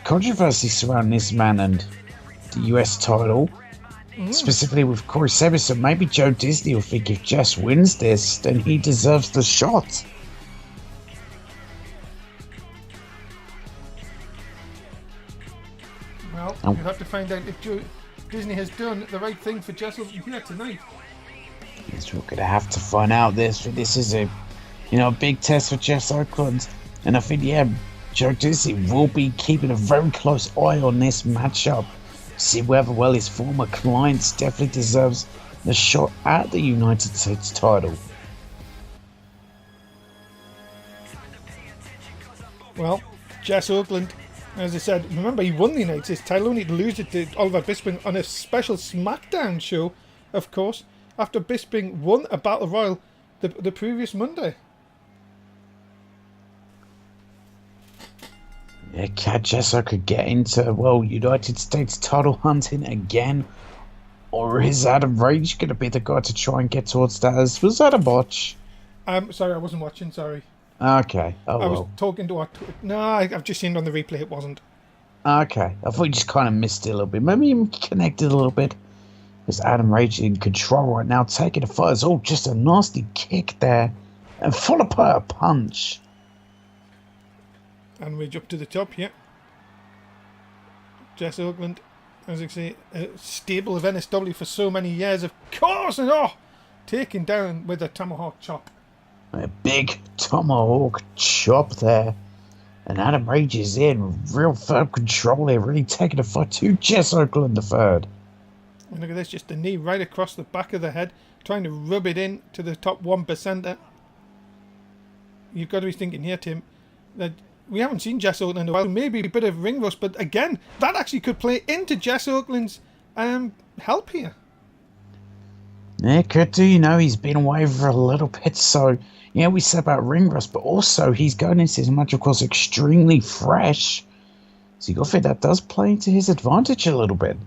controversy surrounding this man and the US title, specifically with Corey Sever. So maybe Joe Disney will think if Jess wins this, then he deserves the shot. Well, you'll have to find out if Joe Disney has done the right thing for Jess Oakland here tonight. Yes, we're going to have to find out this. This is a, big test for Jess Oakland. And I think, Joe Disney will be keeping a very close eye on this matchup. See whether, well, his former clients definitely deserves the shot at the United States title. Well, Jess Oakland, as I said, remember he won the United States title, only to lose it to Oliver Bisping on a special SmackDown show, of course, after Bisping won a Battle Royal the previous Monday. Yeah, can Jess could get into, well, United States title hunting again? Or is Adam Rage going to be the guy to try and get towards that? Was that a botch? Sorry, I wasn't watching, sorry. Okay. Oh, I was talking to no, I've just seen it on the replay, it wasn't. Okay. I thought you just kind of missed it a little bit. Maybe you connected a little bit. There's Adam Rage in control right now, taking the fighters. Oh, just a nasty kick there. And followed by a punch. And Rage up to the top, yeah. Jess Oakland, as I say, a staple of NSW for so many years, of course, and taken down with a tomahawk chop. A big tomahawk chop there. And Adam Rage is in real firm control here, really taking the fight to Jess Oakland the third. And look at this, just a knee right across the back of the head, trying to rub it in to the top 1%er. You've got to be thinking here, Tim, that we haven't seen Jess Oakland in a while. Maybe a bit of ring rust, but again, that actually could play into Jess Oakland's help here. Yeah, could do. He's been away for a little bit, so we said about ring rust, but also he's going into this match, of course, extremely fresh. So you got to think that does play into his advantage a little bit.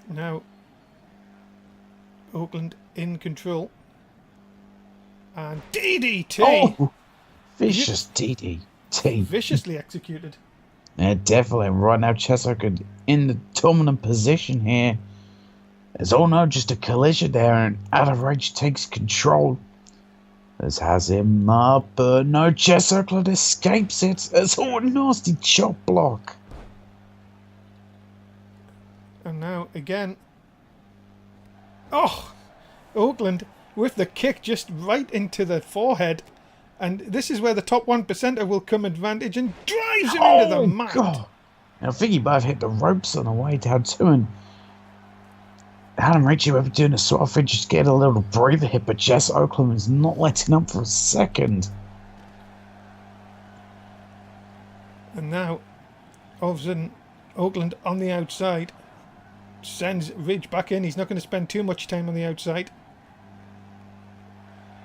Now, Oakland in control. And DDT! Oh, vicious DDT. Viciously executed. Yeah, definitely. Right now, Jess Oakland in the dominant position here. There's just a collision there, and Adam Rage takes control. This has him up, but no, Jess Oakland escapes it. It's a nasty chop block. And now, again. Oakland with the kick just right into the forehead. And this is where the top 1%er will come advantage and drives him into the mat. God. I think he might have hit the ropes on the way down too, and Adam Rage ever doing a sort of thing, just get a little breather hit, but Jess Oakland is not letting up for a second. And now, all of a sudden, Oakland on the outside sends Ridge back in. He's not going to spend too much time on the outside.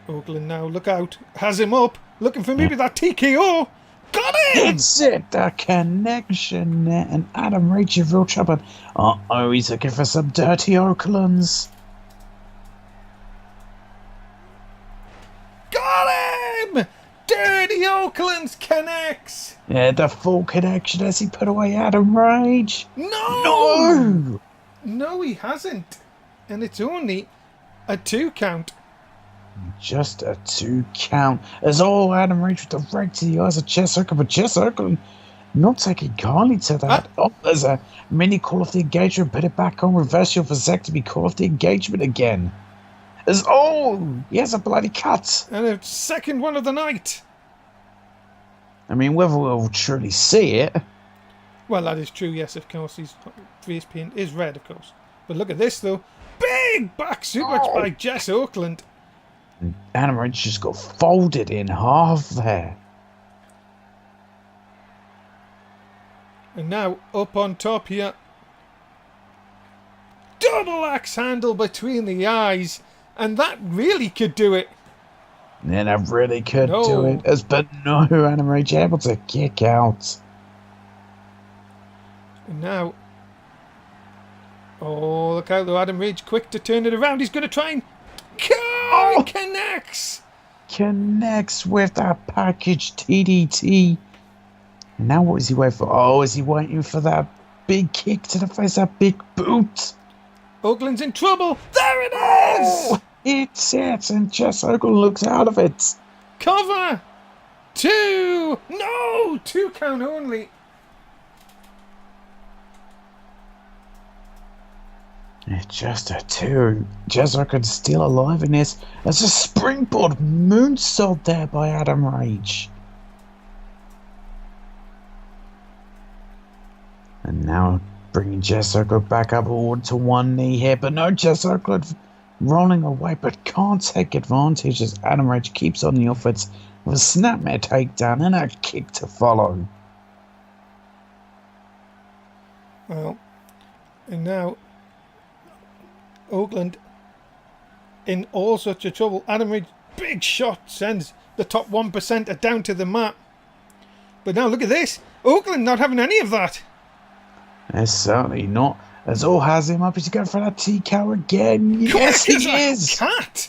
Oakland now, look out, has him up, looking for maybe that TKO. Got him! It's it, the connection there, and Adam Rage in real trouble. He's looking for some dirty Oaklands. Got him! Dirty Oaklands connects. Yeah, the full connection as he put away Adam Rage. No, he hasn't, and it's only a 2 count. Just a 2 count. As Adam Rage with the right to the eyes of Jess Oakland, but Jess Oakland not taking kindly to that. There's a mini call off the engagement, put it back on, reverse your vasectomy, call off the engagement again. He has a bloody cut. And a second one of the night. I mean, whether we'll truly see it. Well, that is true, yes, of course. His face paint is red, of course. But look at this, though. Big back suplex by Jess Oakland. Adam Rage just got folded in half there. And now, up on top here. double axe handle between the eyes, and that really could do it. Then I really could No. do it, but no, Adam Rage able to kick out. And now, oh, look out though, Adam Rage quick to turn it around. He's going to try and... He connects! Connects with that package TDT. And now what is he waiting for? Oh, is he waiting for that big kick to the face, that big boot? Oakland's in trouble. There it is! Oh, it's it, and Jess Oakland looks out of it. Cover! 2! No! 2 count only. It's just a 2. Jess Oakland still alive in this. There's a springboard moonsault there by Adam Rage. And now bringing Jess Oakland back up to one knee here. But no, Jess Oakland rolling away, but can't take advantage as Adam Rage keeps on the offense with a snapmare takedown and a kick to follow. Well, and now Oakland in all such a trouble. Adam Rage, big shot, sends the top 1% down to the mat. But now look at this. Oakland not having any of that. It's certainly not. As all has him up, he's going for that T-cow again. Yes, Quick he as is. a cat.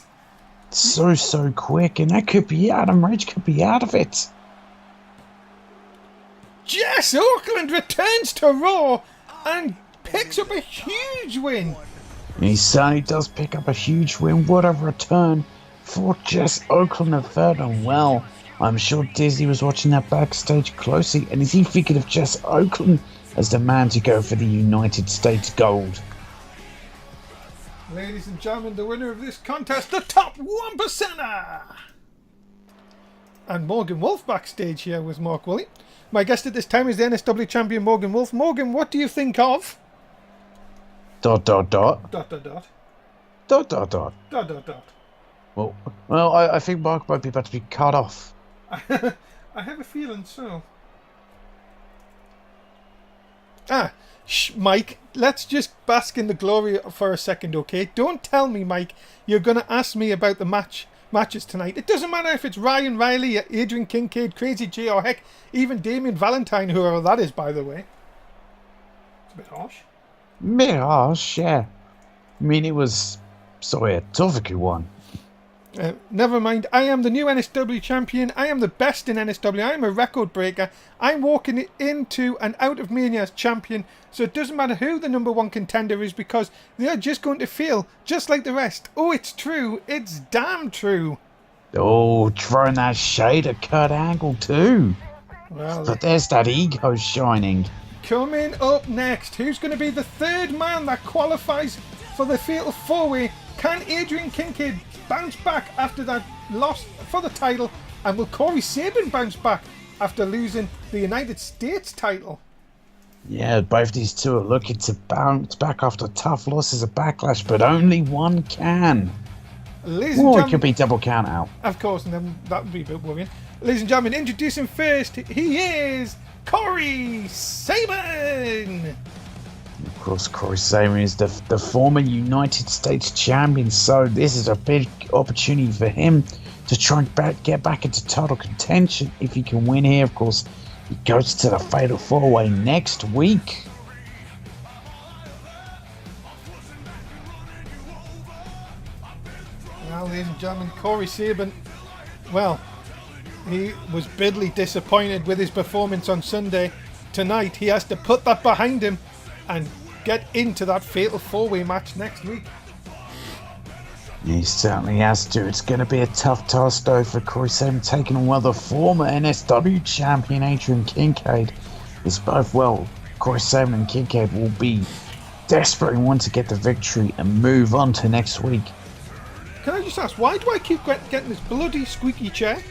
So quick, and that could be Adam Rage could be out of it. Jess Oakland returns to Raw and picks up a huge win. He certainly does pick up a huge win. What a return for Jess Oakland the third, and well, I'm sure Disney was watching that backstage closely, and as he figured of Jess Oakland as the man to go for the United States gold. Ladies and gentlemen, the winner of this contest, the top 1%er! And Morgan Wolf backstage here with Mark Woolley. My guest at this time is the NSW champion Morgan Wolf. Morgan, what do you think of... ... Well, I think Mark might be about to be cut off. I have a feeling so. Mike, let's just bask in the glory for a second, okay? Don't tell me, Mike, you're going to ask me about the matches tonight. It doesn't matter if it's Ryan Riley, Adrian Kincaid, Crazy J, or heck, even Damien Valentine, whoever that is, by the way. It's a bit harsh. Bit harsh, yeah. I mean, it was a tough one. Never mind, I am the new NSW champion. I am the best in NSW. I am a record breaker. I'm walking into and out of Mania as champion. So it doesn't matter who the number one contender is, because they're just going to feel just like the rest. Oh, it's true. It's damn true. Oh, throwing that shade at Kurt Angle too. Well, but there's that ego shining. Coming up next, who's going to be the third man that qualifies for the Fatal 4-Way? Can Adrian Kincaid bounce back after that loss for the title? And will Corey Sabin bounce back after losing the United States title? Yeah, both these two are looking to bounce back after tough losses at Backlash, but only one can. Or it could be double count out. Of course, and then that would be a bit worrying. Ladies and gentlemen, introducing first, he is Corey Sabin! Of course, Corey Sabin is the former United States champion, so this is a big opportunity for him to try and get back into title contention. If he can win here, of course, he goes to the Fatal 4-Way next week. Well, ladies and gentlemen, Corey Sabin, well, he was bitterly disappointed with his performance on Sunday. Tonight, he has to put that behind him and get into that Fatal 4-Way match next week. He certainly has to. It's going to be a tough task, though, for Corey Sabin taking on, well, the former NSW champion Adrian Kincaid. It's both, well, Corey Sabin and Kincaid will be desperate and want to get the victory and move on to next week. Can I just ask, why do I keep getting this bloody squeaky chair?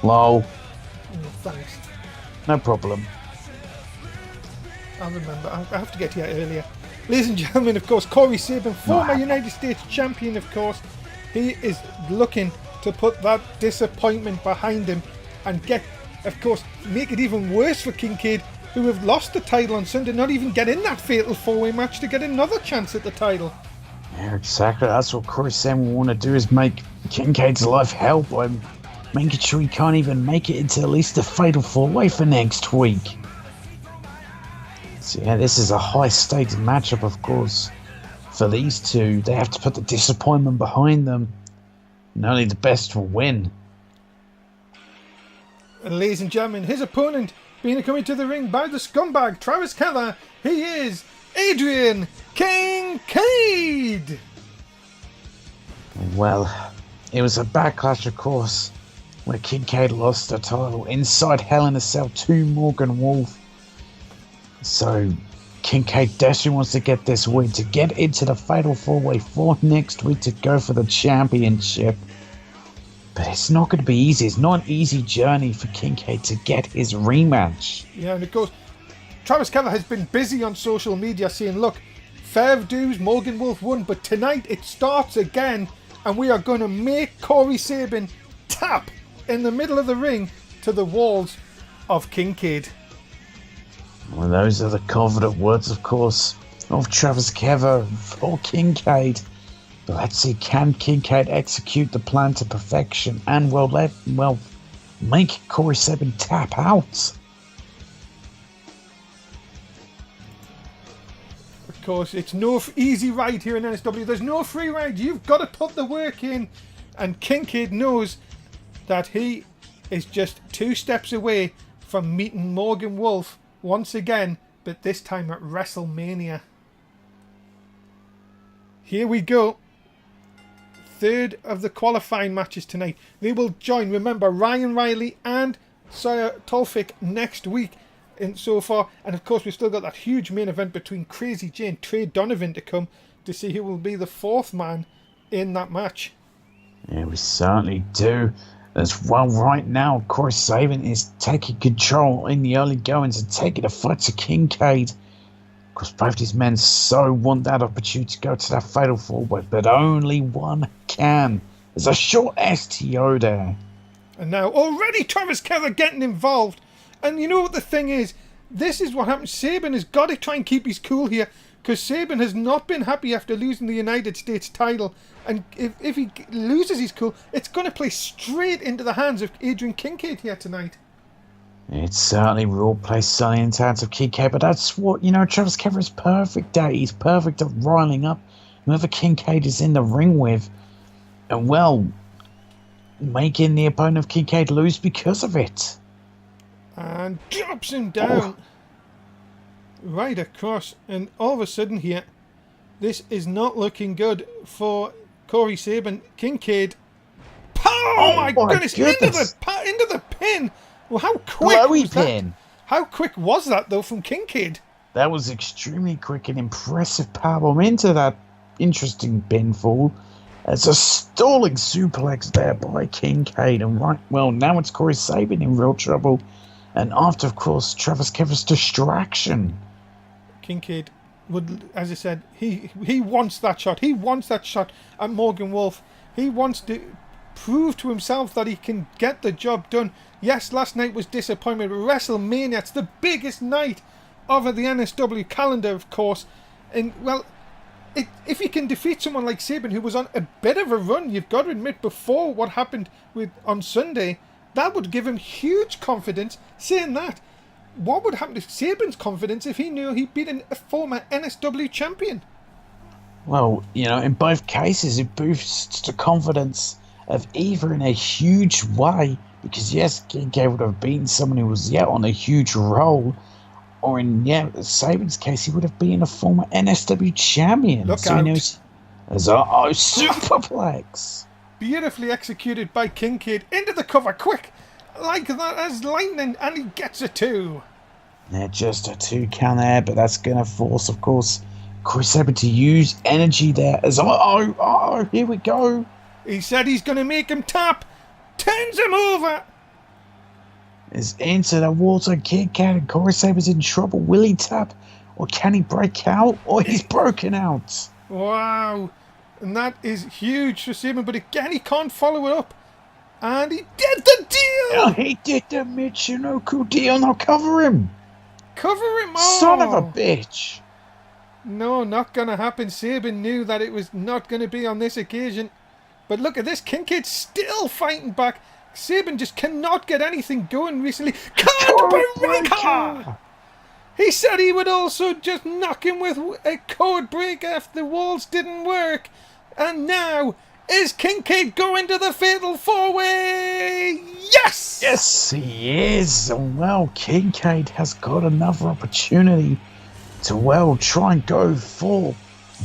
Lol. Oh, thanks. No problem. I'll remember. I have to get here earlier. Ladies and gentlemen, of course, Corey Sabin, former United States champion, of course. He is looking to put that disappointment behind him and get, of course, make it even worse for Kincaid who have lost the title on Sunday, not even get in that fatal 4-way match to get another chance at the title. Yeah, exactly. That's what Corey Sam will want to do, is make Kincaid's life hell by making sure he can't even make it into at least the fatal 4-way for next week. So yeah, this is a high-stakes matchup, of course, for these two. They have to put the disappointment behind them, and only the best will win. And ladies and gentlemen, his opponent being coming to the ring by the scumbag Travis Keller, he is Adrian Kincaid. Well, it was a backlash, of course, where Kincaid lost the title inside Hell in a Cell to Morgan Wolf. So Kincaid desperately wants to get this win to get into the fatal 4-way for next week to go for the championship. But it's not going to be easy. It's not an easy journey for Kincaid to get his rematch. Yeah, and of course, Travis Keller has been busy on social media saying, look, fair dues, Morgan Wolf won, but tonight it starts again, and we are going to make Corey Sabin tap in the middle of the ring to the walls of Kincaid. Well, those are the confident words, of course, of Travis Keller for Kincaid. But let's see, can Kincaid execute the plan to perfection and make Corey Sabin tap out? Of course, it's no easy ride here in NSW. There's no free ride. You've got to put the work in. And Kincaid knows that he is just 2 steps away from meeting Morgan Wolf once again, but this time at WrestleMania. Here we go. Third of the qualifying matches tonight. They will join, remember, Ryan Riley and Sawyer Tolfik next week in so far. And of course, we've still got that huge main event between Crazy J and Trey Donovan to come to see who will be the 4th man in that match. Yeah, we certainly do. As well, right now, Corey Sabin is taking control in the early goings and taking a fight to Kincaid. Because both these men so want that opportunity to go to that fatal 4-way, but only one can. There's a short STO there. And now already Travis Keller getting involved. And you know what the thing is? This is what happens. Sabin has got to try and keep his cool here, because Sabin has not been happy after losing the United States title. And if he loses his cool, it's going to play straight into the hands of Adrian Kincaid here tonight. It certainly will play Sonny in hands of Kincaid, but that's what, Travis Keller is perfect at. He's perfect at riling up whoever Kincaid is in the ring with. And, making the opponent of Kincaid lose because of it. And drops him down. Right across. And all of a sudden here, this is not looking good for Corey Sabin. Kincaid. Oh my goodness. Into the pin. Well, how quick was that? How quick was that, though, from Kincaid? That was extremely quick and impressive powerbomb into that interesting pinfall. It's a stalling suplex there by Kincaid. And now it's Corey Sabin in real trouble. And after, of course, Travis Keller's distraction. Kincaid would, as I said, he wants that shot. He wants that shot at Morgan Wolf. He wants to prove to himself that he can get the job done. Yes, last night was disappointment, but WrestleMania, it's the biggest night of the NSW calendar, of course. And, if he can defeat someone like Sabin, who was on a bit of a run, you've got to admit, before what happened on Sunday, that would give him huge confidence. Saying that, what would happen to Sabin's confidence if he knew he'd beaten a former NSW champion? Well, in both cases, it boosts the confidence of either in a huge way, because yes, Kincaid would have beaten someone who was on a huge roll, or in Sabin's case, he would have been a former NSW champion. Look so out. He knows as superplex. Beautifully executed by Kincaid into the cover, quick, like that as lightning, and he gets a 2. Yeah, just a 2 count there, but that's going to force, of course, Corey Sabin to use energy there. As here we go. He said he's going to make him tap. Turns him over. Is into the water. Kincaid and Corey Sabin's in trouble. Will he tap? Or can he break out? Or he's broken out. Wow. And that is huge for Sabin. But again, he can't follow it up. And he did the deal. Yeah, he did the Michinoku deal. Now cover him. Cover him! Oh. Son of a bitch! No, not gonna happen. Sabin knew that it was not gonna be on this occasion. But look at this, Kincaid still fighting back. Sabin just cannot get anything going recently. Code breaker! He said he would also just knock him with a code breaker if the walls didn't work. And now, is Kincaid going to the fatal four-way? Yes! Yes, he is. Well, Kincaid has got another opportunity to, well, try and go for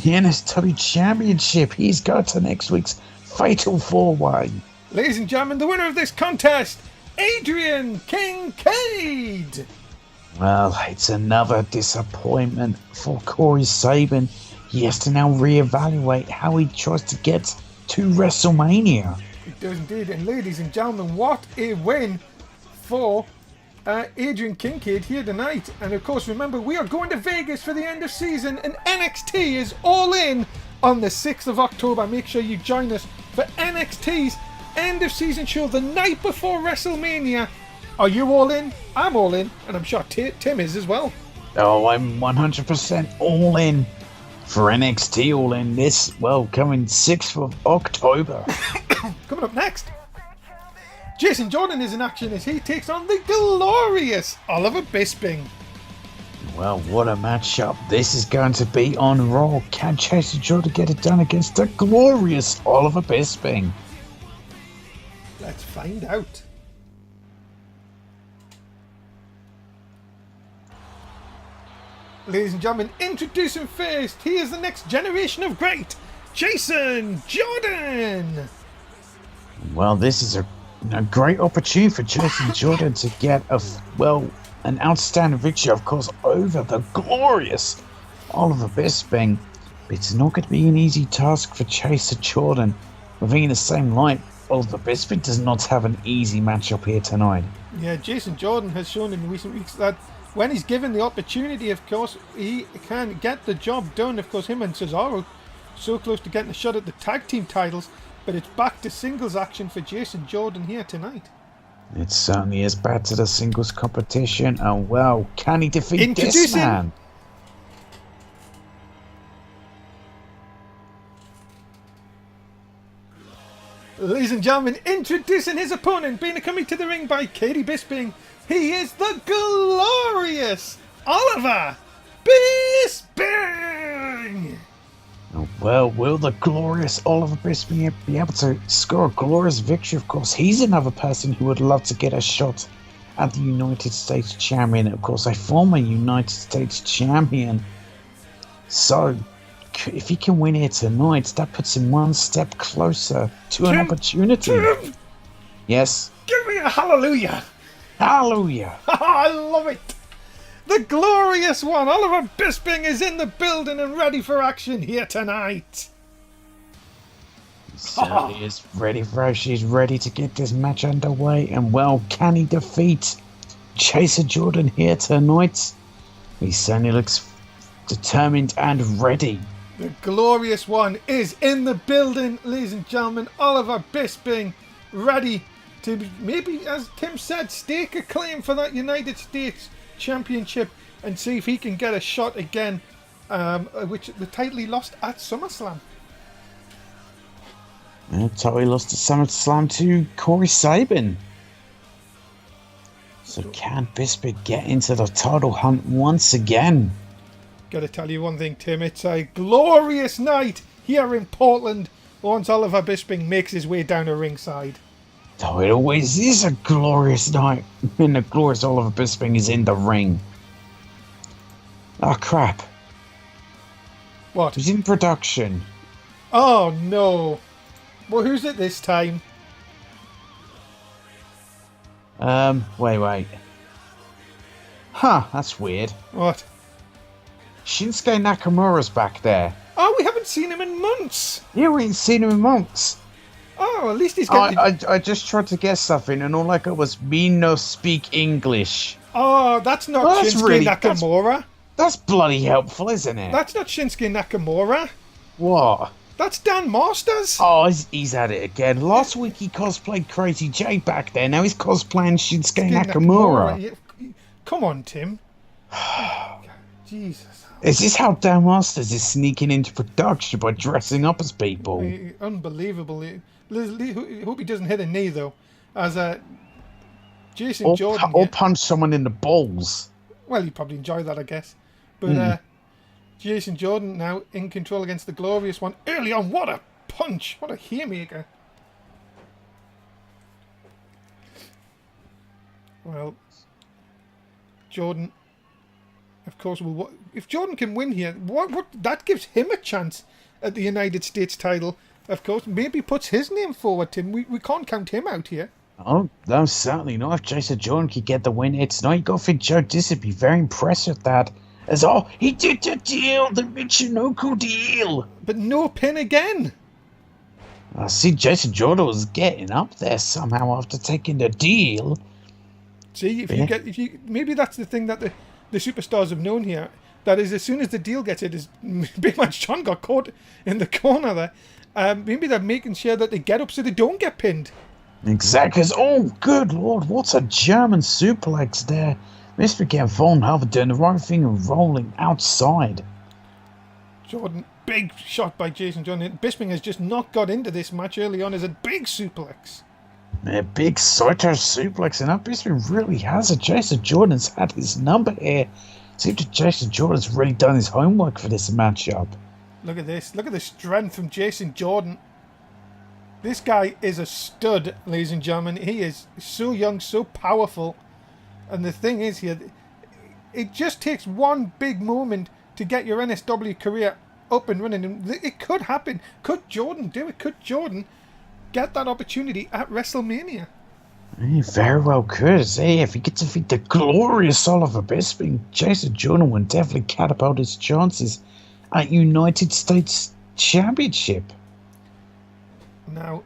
the NSW Championship. He's got to next week's Fatal 4-Way. Ladies and gentlemen, the winner of this contest, Adrian Kincaid. Well, it's another disappointment for Corey Sabin. He has to now reevaluate how he tries to get to WrestleMania. It does indeed, and ladies and gentlemen, what a win for Adrian Kincaid here tonight. And of course, remember, we are going to Vegas for the end of season, and NXT is all in on the 6th of October. Make sure you join us for NXT's end of season show the night before WrestleMania. Are you all in? I'm all in, and I'm sure Tim is as well. Oh, I'm 100% all in for NXT All In this, well, coming 6th of October. Coming up next, Jason Jordan is in action as he takes on the glorious Oliver Bisping. Well, what a matchup this is going to be on Raw. Can Jason Jordan get it done against the glorious Oliver Bisping? Let's find out. Ladies and gentlemen, introducing first, he is the next generation of great, Jason Jordan. Well, this is a great opportunity for Jason Jordan to get an outstanding victory, of course, over the glorious Oliver Bisping. But it's not going to be an easy task for Jason Jordan. I think in the same light, Oliver Bisping does not have an easy matchup here tonight. Yeah, Jason Jordan has shown in recent weeks that when he's given the opportunity, of course, he can get the job done. Of course, him and Cesaro so close to getting a shot at the tag team titles, but it's back to singles action for Jason Jordan here tonight. It certainly is back to the singles competition, and well, can he defeat this man? Ladies and gentlemen, introducing his opponent, being accompanied to the ring by Katie Bisping, he is the glorious Oliver Bisping! Well, will the glorious Oliver Bisping be able to score a glorious victory? Of course, he's another person who would love to get a shot at the United States Champion. Of course, a former United States Champion. So, if he can win here tonight, that puts him one step closer to an opportunity. Tim, yes? give me a hallelujah! Hallelujah! I love it! The glorious one, Oliver Bisping, is in the building and ready for action here tonight. He certainly is ready for action. He's ready to get this match underway. And well, can he defeat Jason Jordan here tonight? He certainly looks determined and ready. The glorious one is in the building, ladies and gentlemen. Oliver Bisping, ready to maybe, as Tim said, stake a claim for that United States Championship and see if he can get a shot again, which the title he lost at SummerSlam. He lost at SummerSlam to Corey Sabin. So can Bisping get into the title hunt once again? Gotta tell you one thing, Tim, it's a glorious night here in Portland once Oliver Bisping makes his way down to ringside. Oh, it always is a glorious night when the glorious Oliver Bisping is in the ring. Oh, crap. What? He's in production. Oh, no. Well, who's it this time? Wait. Huh, that's weird. What? Shinsuke Nakamura's back there. Oh, we haven't seen him in months. Yeah, we ain't seen him in months. Oh, at least he's got... I just tried to guess something, and all I got was me no speak English. Oh, that's not Shinsuke Nakamura. That's bloody helpful, isn't it? That's not Shinsuke Nakamura. What? That's Dan Masters. Oh, he's at it again. Last week he cosplayed Crazy J back there. Now he's cosplaying Shinsuke Nakamura. Come on, Tim. Jesus. Is this how Dan Masters is sneaking into production by dressing up as people? Unbelievable. Hope he doesn't hit a knee, though. As Jason Or, Jordan. or punch someone in the balls. Well, you'd probably enjoy that, I guess. But Jason Jordan now in control against the Glorious One. Early on, what a punch. What a haymaker. Well, Jordan, of course, will. If Jordan can win here, what that gives him a chance at the United States title. Of course, maybe puts his name forward, Tim. We can't count him out here. Oh, no, certainly not. If Jason Jordan could get the win here tonight, you got to think Joe Dis would be very impressed with that. As he did the deal, the Michinoku deal. But no pin again. I see Jason Jordan was getting up there somehow after taking the deal. See, maybe that's the thing that the superstars have known here. That is, as soon as the deal gets it, as Big Man John got caught in the corner there. Maybe they're making sure that they get up so they don't get pinned. Exactly. Oh, good Lord, what's a German suplex there? Mr. Again, Von Halver doing the right thing and rolling outside. Jordan, big shot by Jason Jordan. Bisping has just not got into this match early on as a big suplex. A big Soto suplex, and that Bisping really has it. Jason Jordan's had his number here. Seems that Jason Jordan's really done his homework for this matchup. Look at this. Look at the strength from Jason Jordan. This guy is a stud, ladies and gentlemen. He is so young, so powerful. And the thing is here, it just takes one big moment to get your NSW career up and running. And it could happen. Could Jordan do it? Could Jordan get that opportunity at WrestleMania? He very well could. Hey, if he gets to defeat the glorious Oliver Bisping, Jason Jordan will definitely catapult his chances at United States Championship. Now,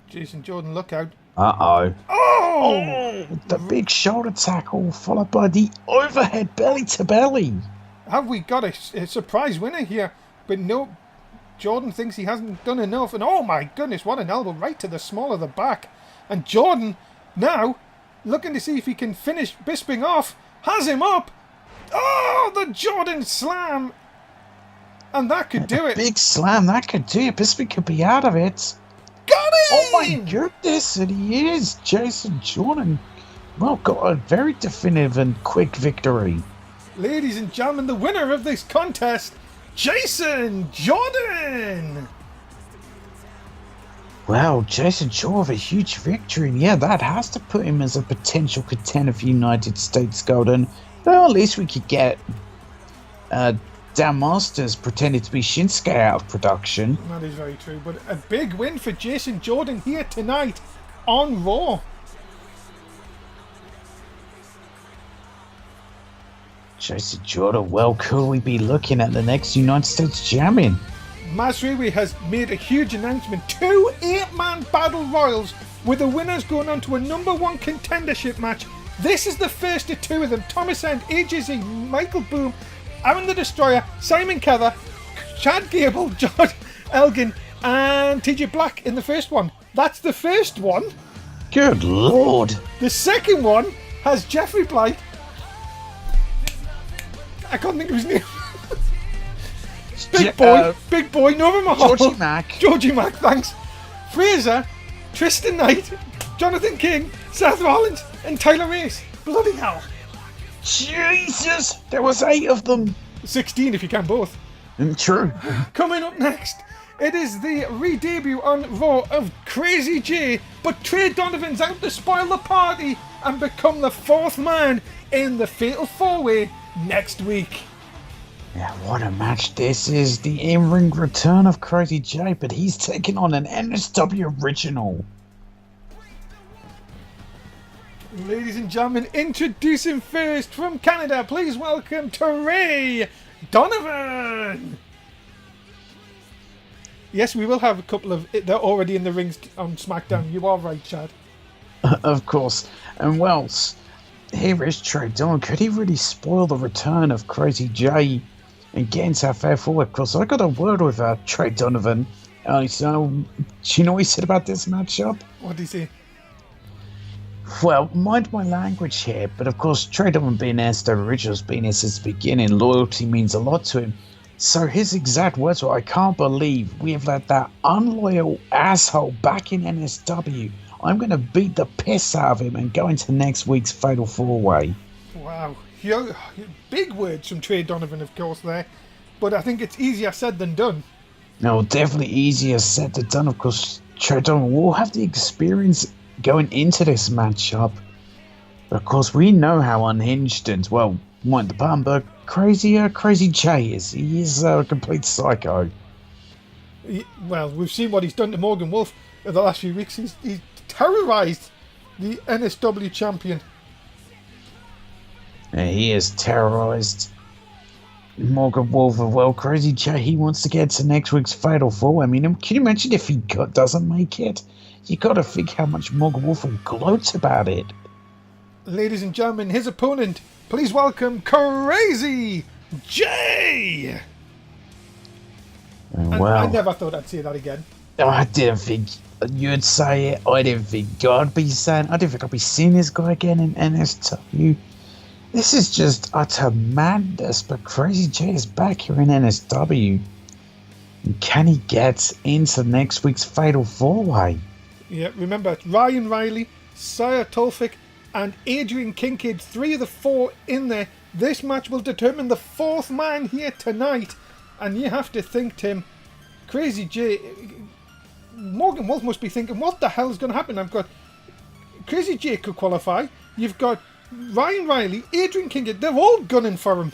Jason Jordan, look out. Uh-oh. Oh! The big shoulder tackle followed by the overhead belly to belly. Have we got a surprise winner here? But no, Jordan thinks he hasn't done enough. And oh my goodness, what an elbow right to the small of the back. And Jordan now looking to see if he can finish Bisping off. Has him up. Oh, the Jordan slam. And that could do it. Big slam, that could do it. Bisping could be out of it. Got him! Oh my goodness, and he is. Jason Jordan, well, got a very definitive and quick victory. Ladies and gentlemen, the winner of this contest, Jason Jordan! Well, Jason Jordan with a huge victory, and yeah, that has to put him as a potential contender for United States Gold, and well, at least we could get Dan Masters pretended to be Shinsuke out of production. That is very true, but a big win for Jason Jordan here tonight on Raw. Jason Jordan, well, could we be looking at the next United States champion? Masriwi has made a huge announcement. 2 8-man battle royals with the winners going on to a #1 contendership match. This is the first of 2 of them. Thomas End, AJZ, Michael Boom, Aaron the Destroyer, Simon Kether, Chad Gable, George Elgin, and TJ Black in the first one. That's the first one. Good Lord. The second one has Jeffrey Blight. I can't think of his name. Big Boy, Nova Mahal. Georgie Mack, thanks. Fraser, Tristan Knight, Jonathan King, Seth Rollins, and Tyler Race. Bloody hell. Jesus! There was 8 of them. 16 if you can both. True. Coming up next, it is the re-debut on Raw of Crazy J, but Trey Donovan's out to spoil the party and become the 4th man in the Fatal 4-Way next week. Yeah, what a match this is. The in-ring return of Crazy J, but he's taking on an NSW original. Ladies and gentlemen, introducing first from Canada, please welcome Trey Donovan. Yes, we will have a couple of... They're already in the rings on SmackDown. You are right, Chad. Of course. And well, here is Trey Donovan. Could he really spoil the return of Crazy J and get into a fair forward? Of course, I got a word with Trey Donovan. So, do you know what he said about this matchup? What did he say? Well, mind my language here, but of course, Trey Donovan being NSW Originals, being here since the beginning, loyalty means a lot to him. So his exact words were, I can't believe we have let that unloyal asshole back in NSW. I'm going to beat the piss out of him and go into next week's Fatal 4-Way. Wow. Big words from Trey Donovan, of course, there. But I think it's easier said than done. No, definitely easier said than done. Of course, Trey Donovan will have the experience going into this matchup. But of course, we know how unhinged and, well, mind the pun, but crazy Jay is. He is a complete psycho. Well, we've seen what he's done to Morgan Wolf in the last few weeks. He's terrorised the NSW champion. Yeah, he is terrorised Morgan Wolf. Well, Crazy Jay, he wants to get to next week's Fatal 4. I mean, can you imagine if he doesn't make it? You got to think how much Morgan Wolf will gloat about it. Ladies and gentlemen, his opponent, please welcome Crazy Jay! Well, I never thought I'd say that again. I didn't think you'd say it. I didn't think I'd be saying I didn't think I'd be seeing this guy again in NSW. This is just utter madness, but Crazy Jay is back here in NSW. And can he get into next week's Fatal 4-Way? Yeah, remember, Ryan Riley, Sire Tolfic, and Adrian Kincaid, 3 of the 4 in there. This match will determine the 4th man here tonight. And you have to think, Tim, Crazy Jay, Morgan Wolf must be thinking, what the hell is going to happen? I've got Crazy Jay could qualify. You've got Ryan Riley, Adrian Kincaid, they're all gunning for him.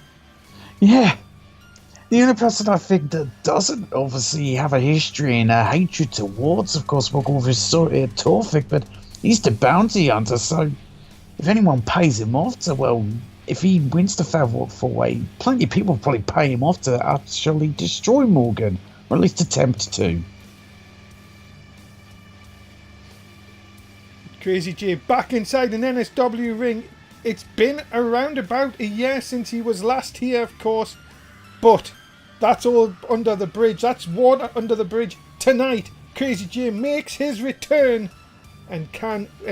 Yeah. The only person I think that doesn't obviously have a history and a hatred towards, of course, Morgan Wolf is Torfic, but he's the bounty hunter, so if anyone pays him off to, well, if he wins the Fatal 4-Way, plenty of people will probably pay him off to actually destroy Morgan, or at least attempt to. Crazy Jay back inside an NSW ring. It's been around about a year since he was last here, of course, but that's all under the bridge. That's water under the bridge. Tonight, Crazy Jay makes his return, and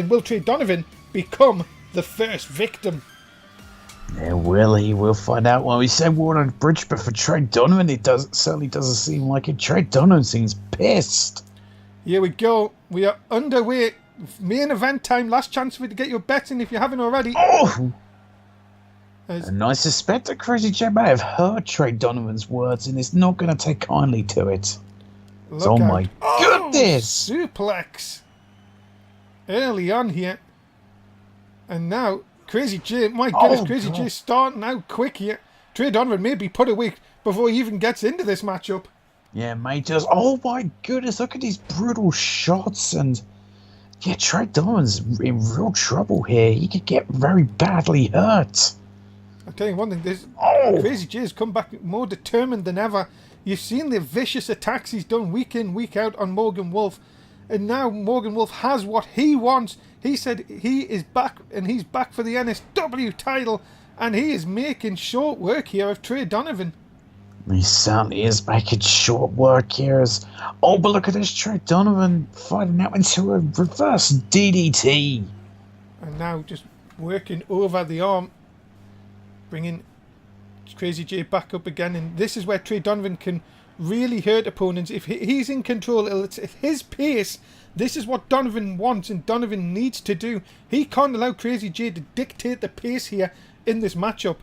will Trey Donovan become the first victim? Yeah, will he? We'll find out. Well, we said water under the bridge, but for Trey Donovan, certainly doesn't seem like it. Trey Donovan seems pissed. Here we go. We are underway. Main event time. Last chance for you to get your bets in if you haven't already. Oh! And I suspect that Crazy Jay may have heard Trey Donovan's words and is not going to take kindly to it. Oh my goodness! Suplex! Early on here. And now, Crazy Jay, my goodness, Crazy Jay starting out quick here. Trey Donovan may be put away before he even gets into this matchup. Yeah, mate, just, oh my goodness, look at these brutal shots and... Yeah, Trey Donovan's in real trouble here. He could get very badly hurt. I'll tell you one thing, Crazy Jay's come back more determined than ever. You've seen the vicious attacks he's done week in, week out on Morgan Wolf. And now Morgan Wolf has what he wants. He said he is back, and he's back for the NSW title. And he is making short work here of Trey Donovan. He certainly is making short work here. But look at this, Trey Donovan fighting out into a reverse DDT. And now just working over the arm, bringing Crazy Jay back up again. And this is where Trey Donovan can really hurt opponents. If he's in control, it's at his pace. This is what Donovan wants and Donovan needs to do. He can't allow Crazy Jay to dictate the pace here in this matchup.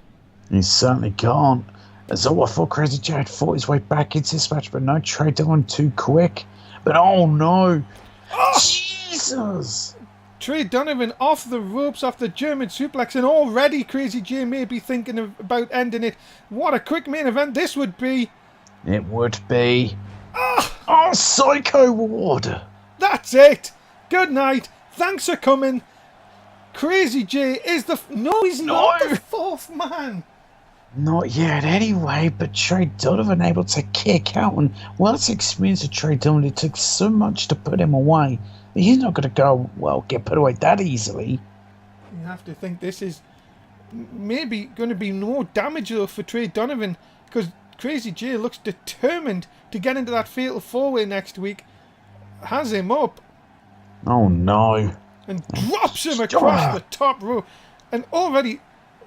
He certainly can't. As I thought Crazy Jay had fought his way back into this match, but no, Trey Donovan too quick. But oh no! Oh! Jesus! Trey Donovan off the ropes, off the German suplex, and already Crazy Jay may be thinking about ending it. What a quick main event this would be! It would be. Oh, Psycho Ward! That's it! Good night, thanks for coming. Crazy Jay is the... No, he's not the 4th man! Not yet anyway, but Trey Donovan able to kick out, and well, it's experience of Trey Donovan. It took so much to put him away. He's not going to get put away that easily. You have to think this is maybe going to be more damage though for Trey Donovan, because Crazy Jay looks determined to get into that fatal 4-way next week. Has him up. Oh no. and drops him across the top row. And already,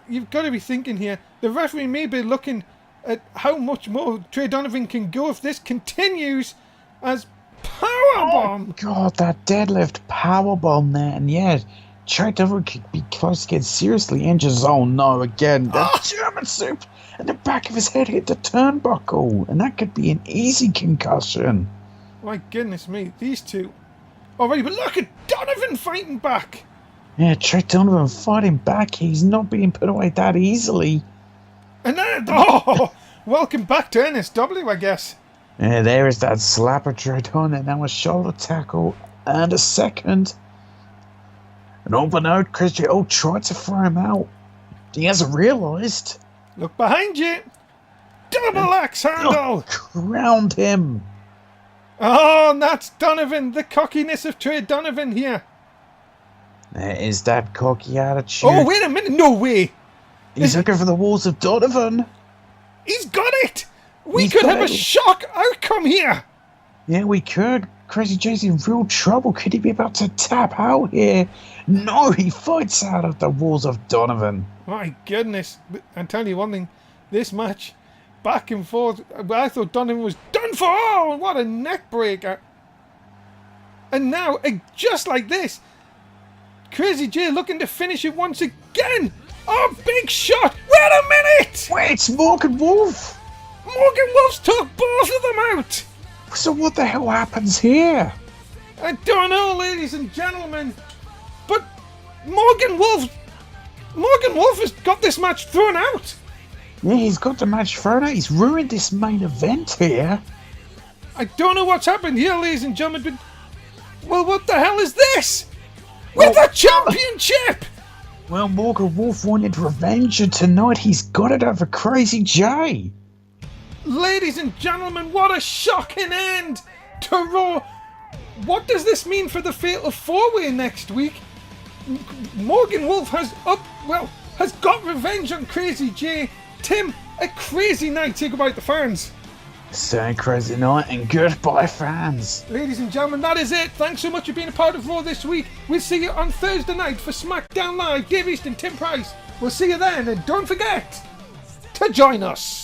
you've got to be thinking here, the referee may be looking at how much more Trey Donovan can go if this continues, as powerbomb. Oh, God, that deadlift powerbomb there. And yeah, Trey Donovan could be close to getting seriously injured. Oh no, again, that German soup and the back of his head hit the turnbuckle. And that could be an easy concussion. My goodness me, these two already. But look at Donovan fighting back. Yeah, Trey Donovan fighting back. He's not being put away that easily. And then, welcome back to NSW, I guess. Yeah, there is that slapper Trey Donovan. Now a shoulder tackle and a second. And overnote, Chris J. tried to throw him out. He hasn't realised. Look behind you. Double axe handle. Crowned him. Oh, and that's Donovan. The cockiness of Trey Donovan here. There is that cocky attitude. Oh, wait a minute. No way. He's looking for the walls of Donovan. He's got it. We could have a shock outcome here. Yeah, we could. Crazy J's in real trouble. Could he be about to tap out here? No, he fights out of the walls of Donovan. My goodness. I'll tell you one thing. This match, back and forth, I thought Donovan was done for. Oh, what a neck breaker. And now, just like this, Crazy J looking to finish it once again. Oh, big shot. Wait a minute. Wait, it's Morgan Wolf. Morgan Wolf's took both of them out. So what the hell happens here? I don't know, ladies and gentlemen, but Morgan Wolf has got this match thrown out. Yeah, he's got the match thrown out. He's ruined this main event here. I don't know what's happened here, ladies and gentlemen, but, well, what the hell is this? With the championship! Well, Morgan Wolf wanted revenge, and tonight he's got it over Crazy J. Ladies and gentlemen, what a shocking end to Raw. What does this mean for the Fatal 4-Way next week? Morgan Wolf has got revenge on Crazy J. Tim, a crazy night. Say goodbye to the fans. So crazy night and goodbye, fans. Ladies and gentlemen, that is it. Thanks so much for being a part of Raw this week. We'll see you on Thursday night for SmackDown Live. Dave Easton, Tim Price. We'll see you then, and don't forget to join us.